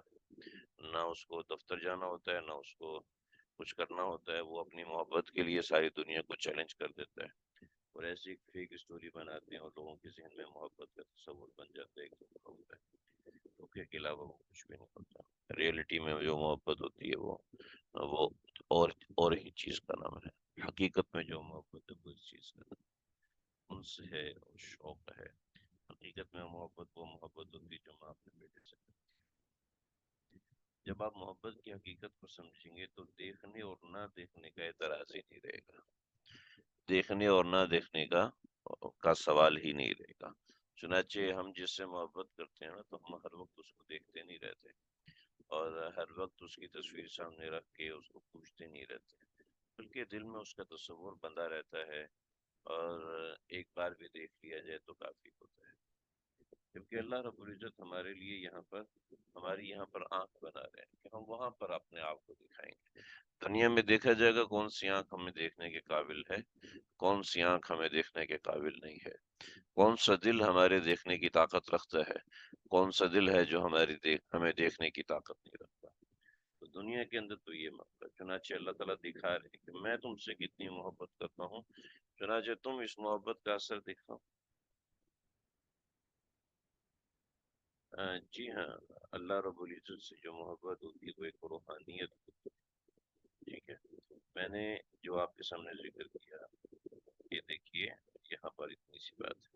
نہ اس کو دفتر جانا ہوتا ہے، نہ اس کو کچھ کرنا ہوتا ہے، وہ اپنی محبت کے لیے ساری دنیا کو چیلنج کر دیتا ہے اور ایسی ایک فیک اسٹوری بناتے ہیں اور لوگوں کے ذہن میں محبت کا تصور بن جاتا ہے، ایک دھوکہ ہوتا ہے۔ دھوکے کے علاوہ وہ کچھ بھی نہیں ہوتا۔ ریئلٹی میں جو محبت ہوتی ہے وہ اور ہی چیز کا نام ہے۔ حقیقت میں جو محبت ہے وہ اس چیز کا نام انس ہے اور شوق ہے۔ حقیقت میں محبت وہ محبت ہوتی ہے جو ماں اپنے بیٹے سے کرتی ہے۔ جب آپ محبت کی حقیقت کو سمجھیں گے تو دیکھنے اور نہ دیکھنے کا اعتراض ہی نہیں رہے گا، دیکھنے اور نہ دیکھنے کا سوال ہی نہیں رہے گا۔ چنانچہ ہم جس سے محبت کرتے ہیں نا تو ہم ہر وقت اس کو دیکھتے نہیں رہتے اور ہر وقت اس کی تصویر سامنے رکھ کے اس کو پوچھتے نہیں رہتے، بلکہ دل میں اس کا تصور بندہ رہتا ہے اور ایک بار بھی دیکھ لیا جائے تو کافی ہوتا ہے۔ کیونکہ اللہ رب العزت ہمارے لیے یہاں پر ہماری یہاں پر آنکھ بنا رہے ہیں کہ ہم وہاں پر اپنے آپ کو دکھائیں گے۔ دنیا میں دیکھا جائے گا کون سی آنکھ ہمیں دیکھنے کے قابل ہے، کون سی آنکھ ہمیں دیکھنے کے قابل نہیں ہے، کون سا دل ہمارے دیکھنے کی طاقت رکھتا ہے، کون سا دل ہے جو ہمیں دیکھنے کی طاقت نہیں رکھتا۔ تو دنیا کے اندر تو یہ مسئلہ، چنانچہ اللہ تعالیٰ دکھا رہے ہیں کہ میں تم سے کتنی محبت کرتا ہوں، چنانچہ تم اس محبت کا اثر دکھاؤ۔ جی ہاں، اللہ رب العزت سے جو محبت ہوتی ہے وہ ایک روحانیت ہوتی ہے، ٹھیک ہے۔ میں نے جو آپ کے سامنے ذکر کیا، یہ دیکھیے یہاں پر اتنی سی بات ہے۔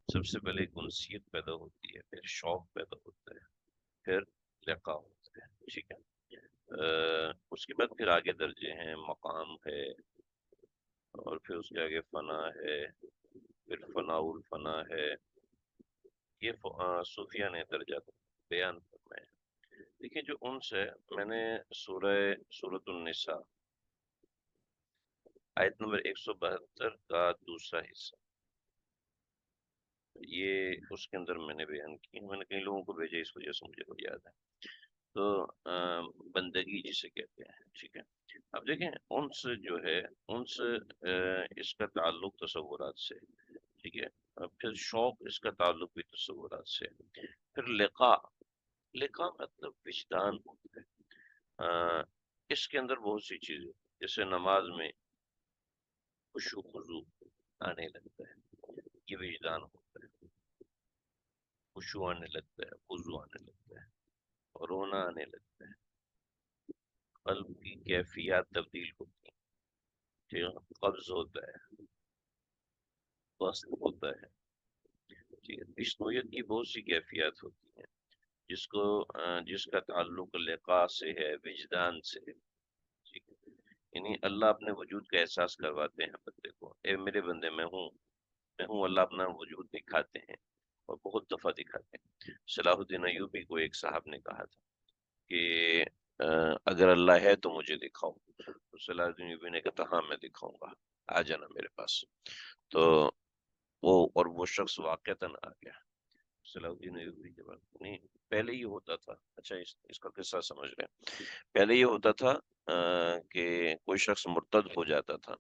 سب سے پہلے ایک انسیت پیدا ہوتی ہے، پھر شوق پیدا ہوتا ہے، پھر لقاء ہوتا ہے، ٹھیک ہے۔ اس کے بعد پھر آگے درجے ہیں، مقام ہے، اور پھر اس کے آگے فنا ہے، پھر فنا الفنا ہے۔ یہ صوفیہ نے درجات بیان فرمائے۔ دیکھیں جو انس ہے، میں نے سورۃ النساء آیت نمبر 172 کا دوسرا حصہ، یہ اس کے اندر میں نے بیان کی، میں نے کئی لوگوں کو بھیجا اس وجہ سے مجھے وہ یاد ہے۔ تو بندگی جسے کہتے ہیں، ٹھیک ہے۔ اب دیکھیں انس جو ہے، انس اس کا تعلق تصورات سے، ٹھیک ہے۔ پھر شوق، اس کا تعلق بھی تصورات سے، پھر لقاء، لقاء مطلب وجدان ہوتا ہے۔ اس کے اندر بہت سی چیزیں، جیسے نماز میں خشوع خضوع آنے لگتا ہے، یہ وجدان ہوتا ہے۔ خشوع آنے لگتا ہے، خضوع آنے لگتا ہے، رونا آنے لگتا ہے، قلب کی کیفیات تبدیل ہوتی ہیں، ٹھیک ہے؟ قبض ہوتا ہے، وصل ہوتا ہے، ٹھیک ہے۔ اس نوعیت کی بہت سی کیفیات ہوتی ہیں جس کا تعلق لقاء سے ہے، وجدان سے ہے، ٹھیک ہے۔ یعنی اللہ اپنے وجود کا احساس کرواتے ہیں بندے کو، اے میرے بندے میں ہوں، اللہ اپنا وجود دکھاتے ہیں اور بہت دفعہ دکھاتے ہیں۔ صلاح الدین ایوبی کو ایک صاحب نے کہا تھا کہ اگر اللہ ہے تو مجھے دکھاؤ، تو صلاح الدین ایوبی نے کہا ہاں میں دکھاؤں گا، آ جانا میرے پاس۔ تو وہ شخص واقعتاً آ گیا، صلاح الدین ایوبی کے بعد نہیں، پہلے یہ ہوتا تھا، اچھا اس کا قصہ سمجھ رہے ہیں، پہلے یہ ہوتا تھا کہ کوئی شخص مرتد ہو جاتا تھا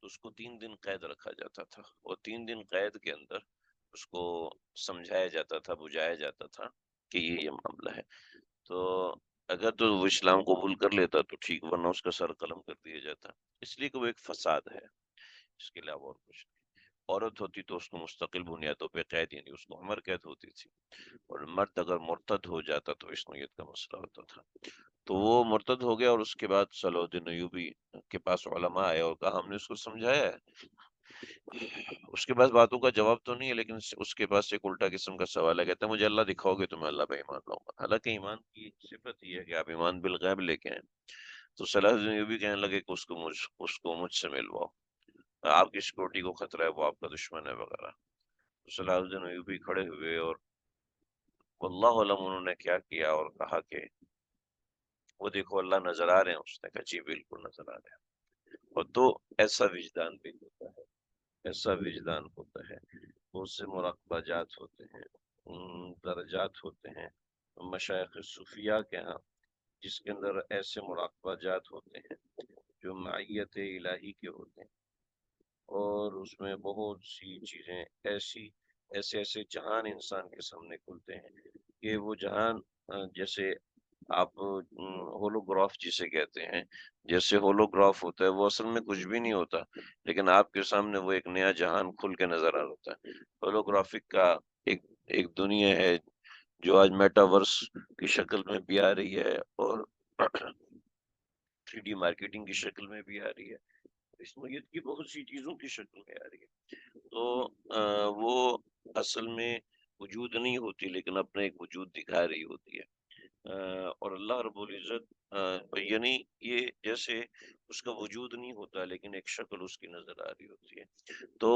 تو اس کو 3 دن قید رکھا جاتا تھا، اور 3 دن قید کے اندر اس کو سمجھایا جاتا تھا، بجھایا جاتا تھا کہ یہ معاملہ ہے، تو اگر تو وہ اسلام قبول کر لیتا تو ٹھیک، ورنہ اس کا سر قلم کر دیا جاتا، اس لیے کہ وہ ایک فساد ہے، اس کے علاوہ اور کچھ نہیں۔ عورت ہوتی تو اس کو مستقل بنیادوں پہ قید، یعنی اس کو عمر قید ہوتی تھی، اور مرد اگر مرتد ہو جاتا تو اس نوعیت کا مسئلہ ہوتا تھا، تو وہ مرتد ہو گیا، اور اس کے بعد صلاح الدین ایوبی کے پاس علماء آئے اور کہا ہم نے اس کو سمجھایا ہے، اس کے پاس باتوں کا جواب تو نہیں ہے، لیکن اس کے پاس ایک الٹا قسم کا سوال ہے، کہتا ہے مجھے اللہ دکھاؤ گے تو میں اللہ پہ ایمان لاؤں گا، حالانکہ ایمان کی صفت یہ ہے کہ آپ ایمان بالغیب لے کے آئیں، تو صلاح الدین ایوبی کہنے لگے کہ اس کو مجھ سے ملواؤ، آپ کی سیکورٹی کو خطرہ ہے، وہ آپ کا دشمن ہے وغیرہ، تو صلاح الدین ایوبی کھڑے ہوئے، اور واللہ علم انہوں نے کیا کیا، اور کہا کہ وہ دیکھو اللہ نظر آ رہے ہیں، اس نے کہا جی بالکل نظر آ رہے ہیں، اور تو ایسا وجدان بھی ہوتا ہے، ایسا وجدان ہوتا ہے، بہت سے مراقبہ جات ہوتے ہیں، درجات ہوتے ہیں مشائخ صوفیاء کے ہاں، جس کے اندر ایسے مراقبہ جات ہوتے ہیں جو معیت الہی کے ہوتے ہیں، اور اس میں بہت سی چیزیں ایسے جہان انسان کے سامنے کھلتے ہیں کہ وہ جہان جیسے آپ ہولوگراف جسے کہتے ہیں، جیسے ہولوگراف ہوتا ہے وہ اصل میں کچھ بھی نہیں ہوتا، لیکن آپ کے سامنے وہ ایک نیا جہان کھل کے نظر آ رہا ہے، ہولوگرافک کا ایک دنیا ہے جو آج میٹاورس کی شکل میں بھی آ رہی ہے، اور 3D مارکیٹنگ کی شکل میں بھی آ رہی ہے، اس نوعیت کی بہت سی چیزوں کی شکل میں آ رہی ہے، تو وہ اصل میں وجود نہیں ہوتی، لیکن اپنا ایک وجود دکھا رہی ہوتی ہے، اور اللہ رب العزت یعنی یہ جیسے اس کا وجود نہیں ہوتا لیکن ایک شکل اس کی نظر آ رہی ہوتی ہے، تو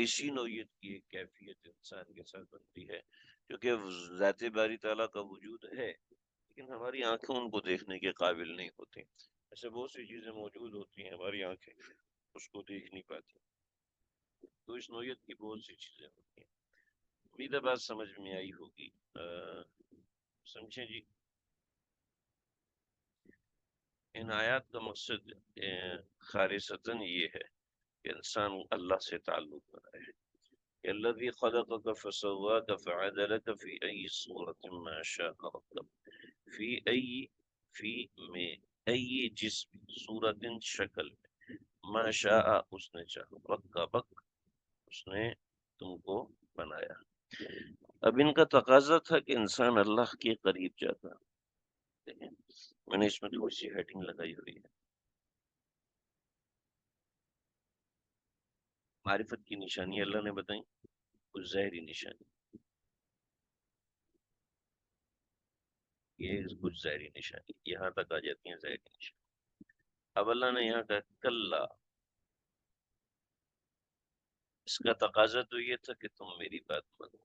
اسی نوعیت کی ایک کیفیت انسان کے ساتھ بنتی ہے، کیونکہ ذات باری تعالیٰ کا وجود ہے، لیکن ہماری آنکھیں ان کو دیکھنے کے قابل نہیں ہوتی، ایسے بہت سی چیزیں موجود ہوتی ہیں ہماری آنکھیں اس کو دیکھ نہیں پاتی، تو اس نوعیت کی بہت سی چیزیں ہوتی ہیں، امید ہے بات سمجھ میں آئی ہوگی، سمجھیں جی، ان آیات کا مقصد خالصتاً یہ ہے کہ انسان اللہ سے تعلق بنائے، کہ الذی خلقک فسواک فعدلک فی ای صورت ما شاء رکب، فی میں ای جسم صورت شکل میں، ما شاء اس نے چاہا، رکبک اس نے تم کو بنایا، اب ان کا تقاضا تھا کہ انسان اللہ کے قریب جاتا، دیکھیں میں نے اس میں تھوڑی سی ہیڈنگ لگائی ہوئی ہے، معرفت کی نشانی اللہ نے بتائی، کچھ ظاہری نشانی، یہ کچھ ظاہری نشانی یہاں تک آ جاتی ہیں، ظاہری نشانی، اب اللہ نے یہاں کہا کلا، اس کا تقاضا تو یہ تھا کہ تم میری بات مانو،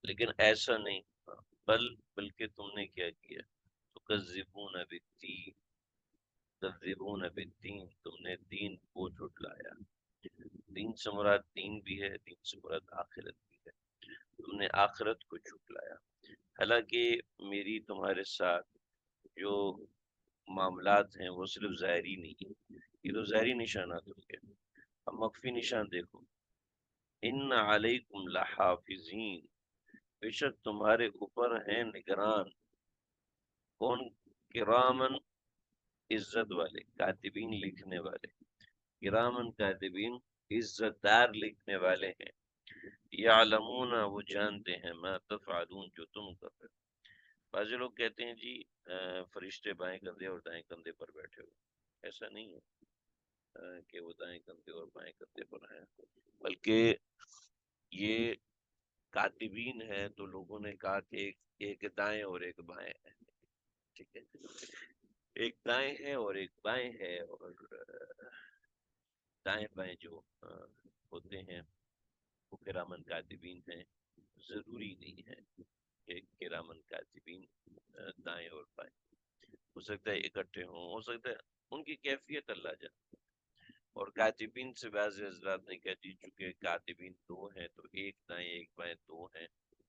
لیکن ایسا نہیں، بلکہ تم نے کیا کیا، تکذبون بالدین، تکذبون بالدین، تم نے دین کو جھٹلایا، دین سے مراد دین بھی ہے، دین سے مراد آخرت بھی ہے، تم نے آخرت کو جھٹلایا، حالانکہ میری تمہارے ساتھ جو معاملات ہیں وہ صرف ظاہری نہیں ہیں، یہ تو ظاہری نشانات ہو گئے، اب مخفی نشان دیکھو، ان علیکم لحافظین، بے شک تمہارے اوپر ہیں نگران، کون؟ کرامن، عزت والے، کاتبین لکھنے والے، کرامن کاتبین عزت دار لکھنے والے ہیں، یعلمون وہ جانتے ہیں، ما تفعلون جو تم کر رہے ہو، بعض لوگ کہتے ہیں جی فرشتے بائیں کندھے اور دائیں کندھے پر بیٹھے ہوئے، ایسا نہیں ہے کہ وہ دائیں کندھے اور بائیں کندھے پر ہیں، بلکہ یہ کاتبین ہے تو لوگوں نے کہا کہ ایک دائیں اور ایک بائیں ہے، ٹھیک ہے، ایک دائیں ہے اور ایک بائیں ہے، اور دائیں بائیں جو ہوتے ہیں وہ کرامن کاتبین ہیں، ضروری نہیں ہے کہ کرامن کاتبین دائیں اور بائیں، ہو سکتا ہے اکٹھے ہوں، ہو سکتا ہے ان کی کیفیت اللہ جانتا، اور کاتبین سے بعض حضرات نے کہا جی چونکہ کاتبین دو ہیں تو ایک دائیں ایک بائیں دو ہیں،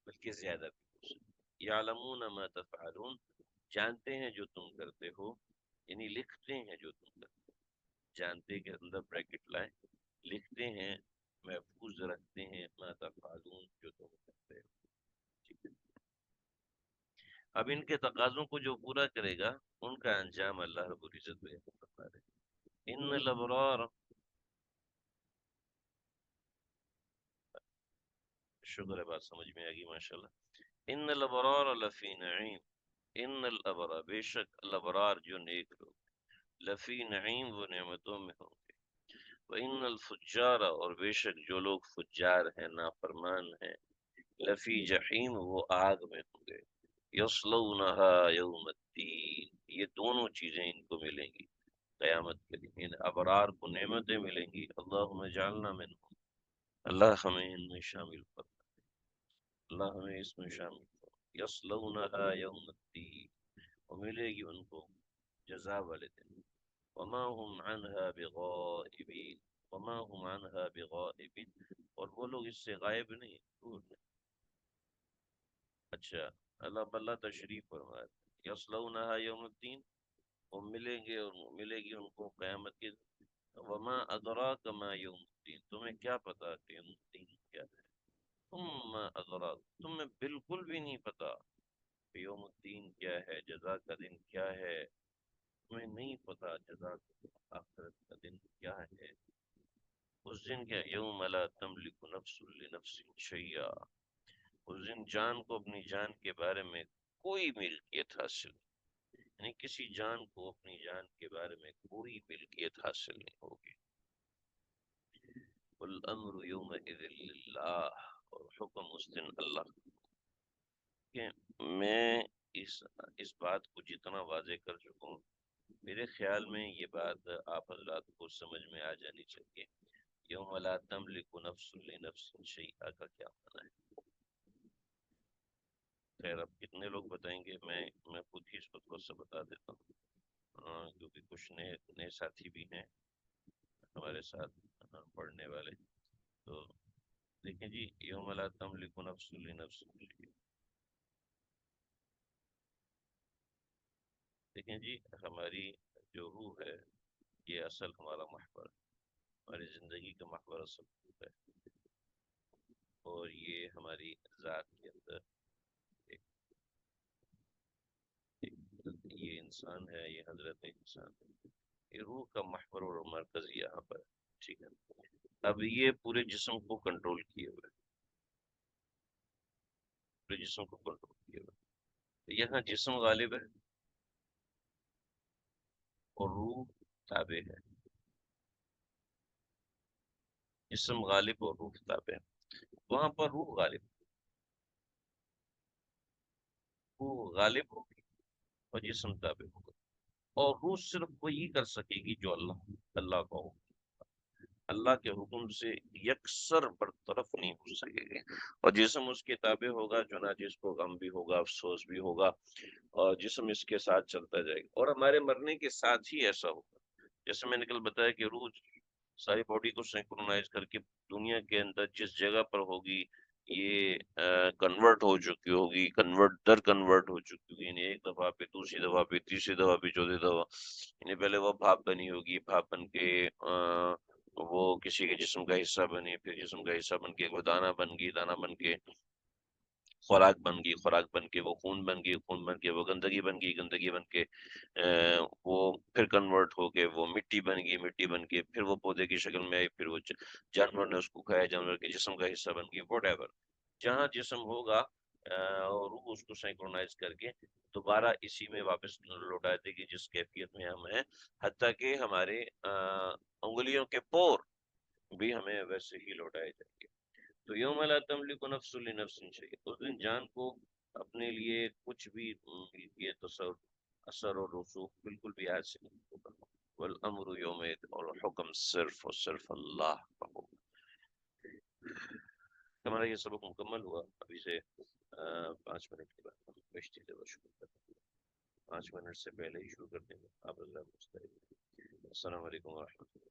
بلکہ زیادہ بھی ہو سکتے۔ یعلمون ما تفعلون، جانتے ہیں جو تم کرتے ہو، یعنی لکھتے ہیں جو تم کرتے ہو، جانتے کے اندر بریکٹ لائیں، لکھتے ہیں، محفوظ رکھتے ہیں، ما تفعلون، جو تم کرتے ہو۔ ٹھیک ہے، اب ان کے تقاضوں کو جو پورا کرے گا ان کا انجام اللہ رب العزت بیان فرما رہے ہیں۔ ان الابرار، شکر ہے بات سمجھ میں آ گئی ماشاءاللہ۔ ان الابرار لفی نعیم، ان الابرار، بے شک الابرار جو نیک لوگ، لفی نعیم، وہ نعمتوں میں ہوں گے، وان الفجار، اور بے شک جو لوگ فجار ہیں، نافرمان ہیں، لفی جحیم، وہ آگ میں ہوں گے، یصلونہا یوم الدین، یہ دونوں چیزیں ان کو ملیں گی قیامت کے دن، ان ابرار کو نعمتیں ملیں گی، اللہم اجعلنا منہم، اللہ ہمیں ان میں شامل کر، اللہ ہمیں اس میں شامل کر، یصلونہا یوم الدین، اور ملے گی ان کو جزا والے دن، وما هم عنها بغائبین، وما هم عنها بغائبین، اور وہ لوگ اس سے غائب نہیں، دور نہیں۔ اچھا، اللہ تشریف فرمائے، یصلونہا یوم الدین، وہ ملیں گے اور ملے گی ان کو قیامت کے دن، وما ادراک ما یوم الدین، تمہیں کیا پتا کہ یوم الدین کیا ہے، تم ادراک، تمہیں بالکل بھی نہیں پتا کہ یوم الدین کیا ہے، جزا کا دن کیا ہے، تمہیں نہیں پتا جزا آخرت کا دن کیا ہے، اس دن کیا، یوم لا تملک نفس لنفس شیئا، اس دن جان کو اپنی جان کے بارے میں کوئی ملکیت حاصل نہیں، یعنی کسی جان کو اپنی جان کے بارے میں کوئی ملکیت حاصل نہیں ہوگی، والامر یومئذ للہ، اور حکم اس دن اللہ کہ میں اس بات کو جتنا واضح کر چکا ہوں، میرے خیال میں یہ بات آپ حضرات کو سمجھ میں آ جانی چاہیے، یوم لا تملک نفس لنفس شیئا کا کیا معنی ہے۔ خیر اب کتنے لوگ بتائیں گے، میں خود ہی اس کو تھوڑا سا بتا دیتا ہوں، کیونکہ کچھ نئے ساتھی بھی ہیں ہمارے ساتھ پڑھنے والے، تو دیکھیں جی، یوم لا تملک نفس لنفس، دیکھیں جی، ہماری جو روح ہے، یہ اصل ہمارا محور، ہماری زندگی کا محور اصل روح ہے، اور یہ ہماری ذات کے اندر یہ انسان ہے، یہ حضرت انسان ہے، یہ روح کا محور اور مرکز یہاں پر ہے، ٹھیک ہے۔ اب یہ پورے جسم کو کنٹرول کیے ہوئے، پورے جسم کو کنٹرول کیے ہوئے، یہاں جسم غالب ہے اور روح تابع ہے، جسم غالب اور روح تابع ہے، وہاں پر روح غالب ہوگی اور جسم تابع ہوگا، اور روح صرف وہی کر سکے گی جو اللہ کا ہو، اللہ کے حکم سے یکسر برطرف نہیں ہو سکے گی، اور جسم اس کے تابع ہوگا، چنانچہ اس کو غم بھی ہوگا، افسوس بھی ہوگا، اور جسم اس کے ساتھ چلتا جائے گا، اور ہمارے مرنے کے ساتھ ہی ایسا ہوگا، جیسے میں نے کل بتایا کہ روح ساری باڈی کو سینکرونائز کر کے دنیا کے اندر جس جگہ پر ہوگی، یہ کنورٹ ہو چکی ہوگی، کنورٹ ہو چکی ہوگی، یعنی ایک دفعہ پہ، دوسری دفعہ پہ، تیسری دفعہ پہ، چوتھی دفعہ، یعنی پہلے وہ بھاپ بنی ہوگی، بھاپ بن کے وہ کسی کے جسم کا حصہ بنی، پھر جسم کا حصہ بن کے وہ دانہ بن گئی، دانہ بن کے خوراک بن گئی، خوراک بن کے وہ خون بن گئی، خون بن کے وہ گندگی بن گئی، گندگی بن کے وہ پھر کنورٹ ہو کے وہ مٹی بن گئی، مٹی بن کے پھر وہ پودے کی شکل میں آئی، پھر وہ جانور نے اس کو کھایا، جانور کے جسم کا حصہ بن گئی، واٹ ایور، جہاں جسم ہوگا اور روح اس کو سینکرونائز کر کے دوبارہ اسی میں واپس لوٹا دے گی جس کیفیت میں ہم ہیں، حتیٰ کہ ہمارے انگلیوں کے پور بھی ہمیں ویسے ہی لوٹائے جائیں گے۔ تو یوم لا تملک نفس لنفس شیئا، اس دن جان کو اپنے لیے کچھ بھی یہ تصور، اثر اور رسوخ بالکل بھی حاصل نہیں ہوگا، والامر یومئذ، اور حکم صرف اور صرف اللہ کا ہوگا۔ ہمارا یہ سبق مکمل ہوا، ابھی سے 5 منٹ کے بعد ہم کشتی سے شروع کرتے ہیں، 5 منٹ سے پہلے ہی شروع کر دیں گے، آپ اللہ مستعد۔ السلام علیکم ورحمۃ اللہ۔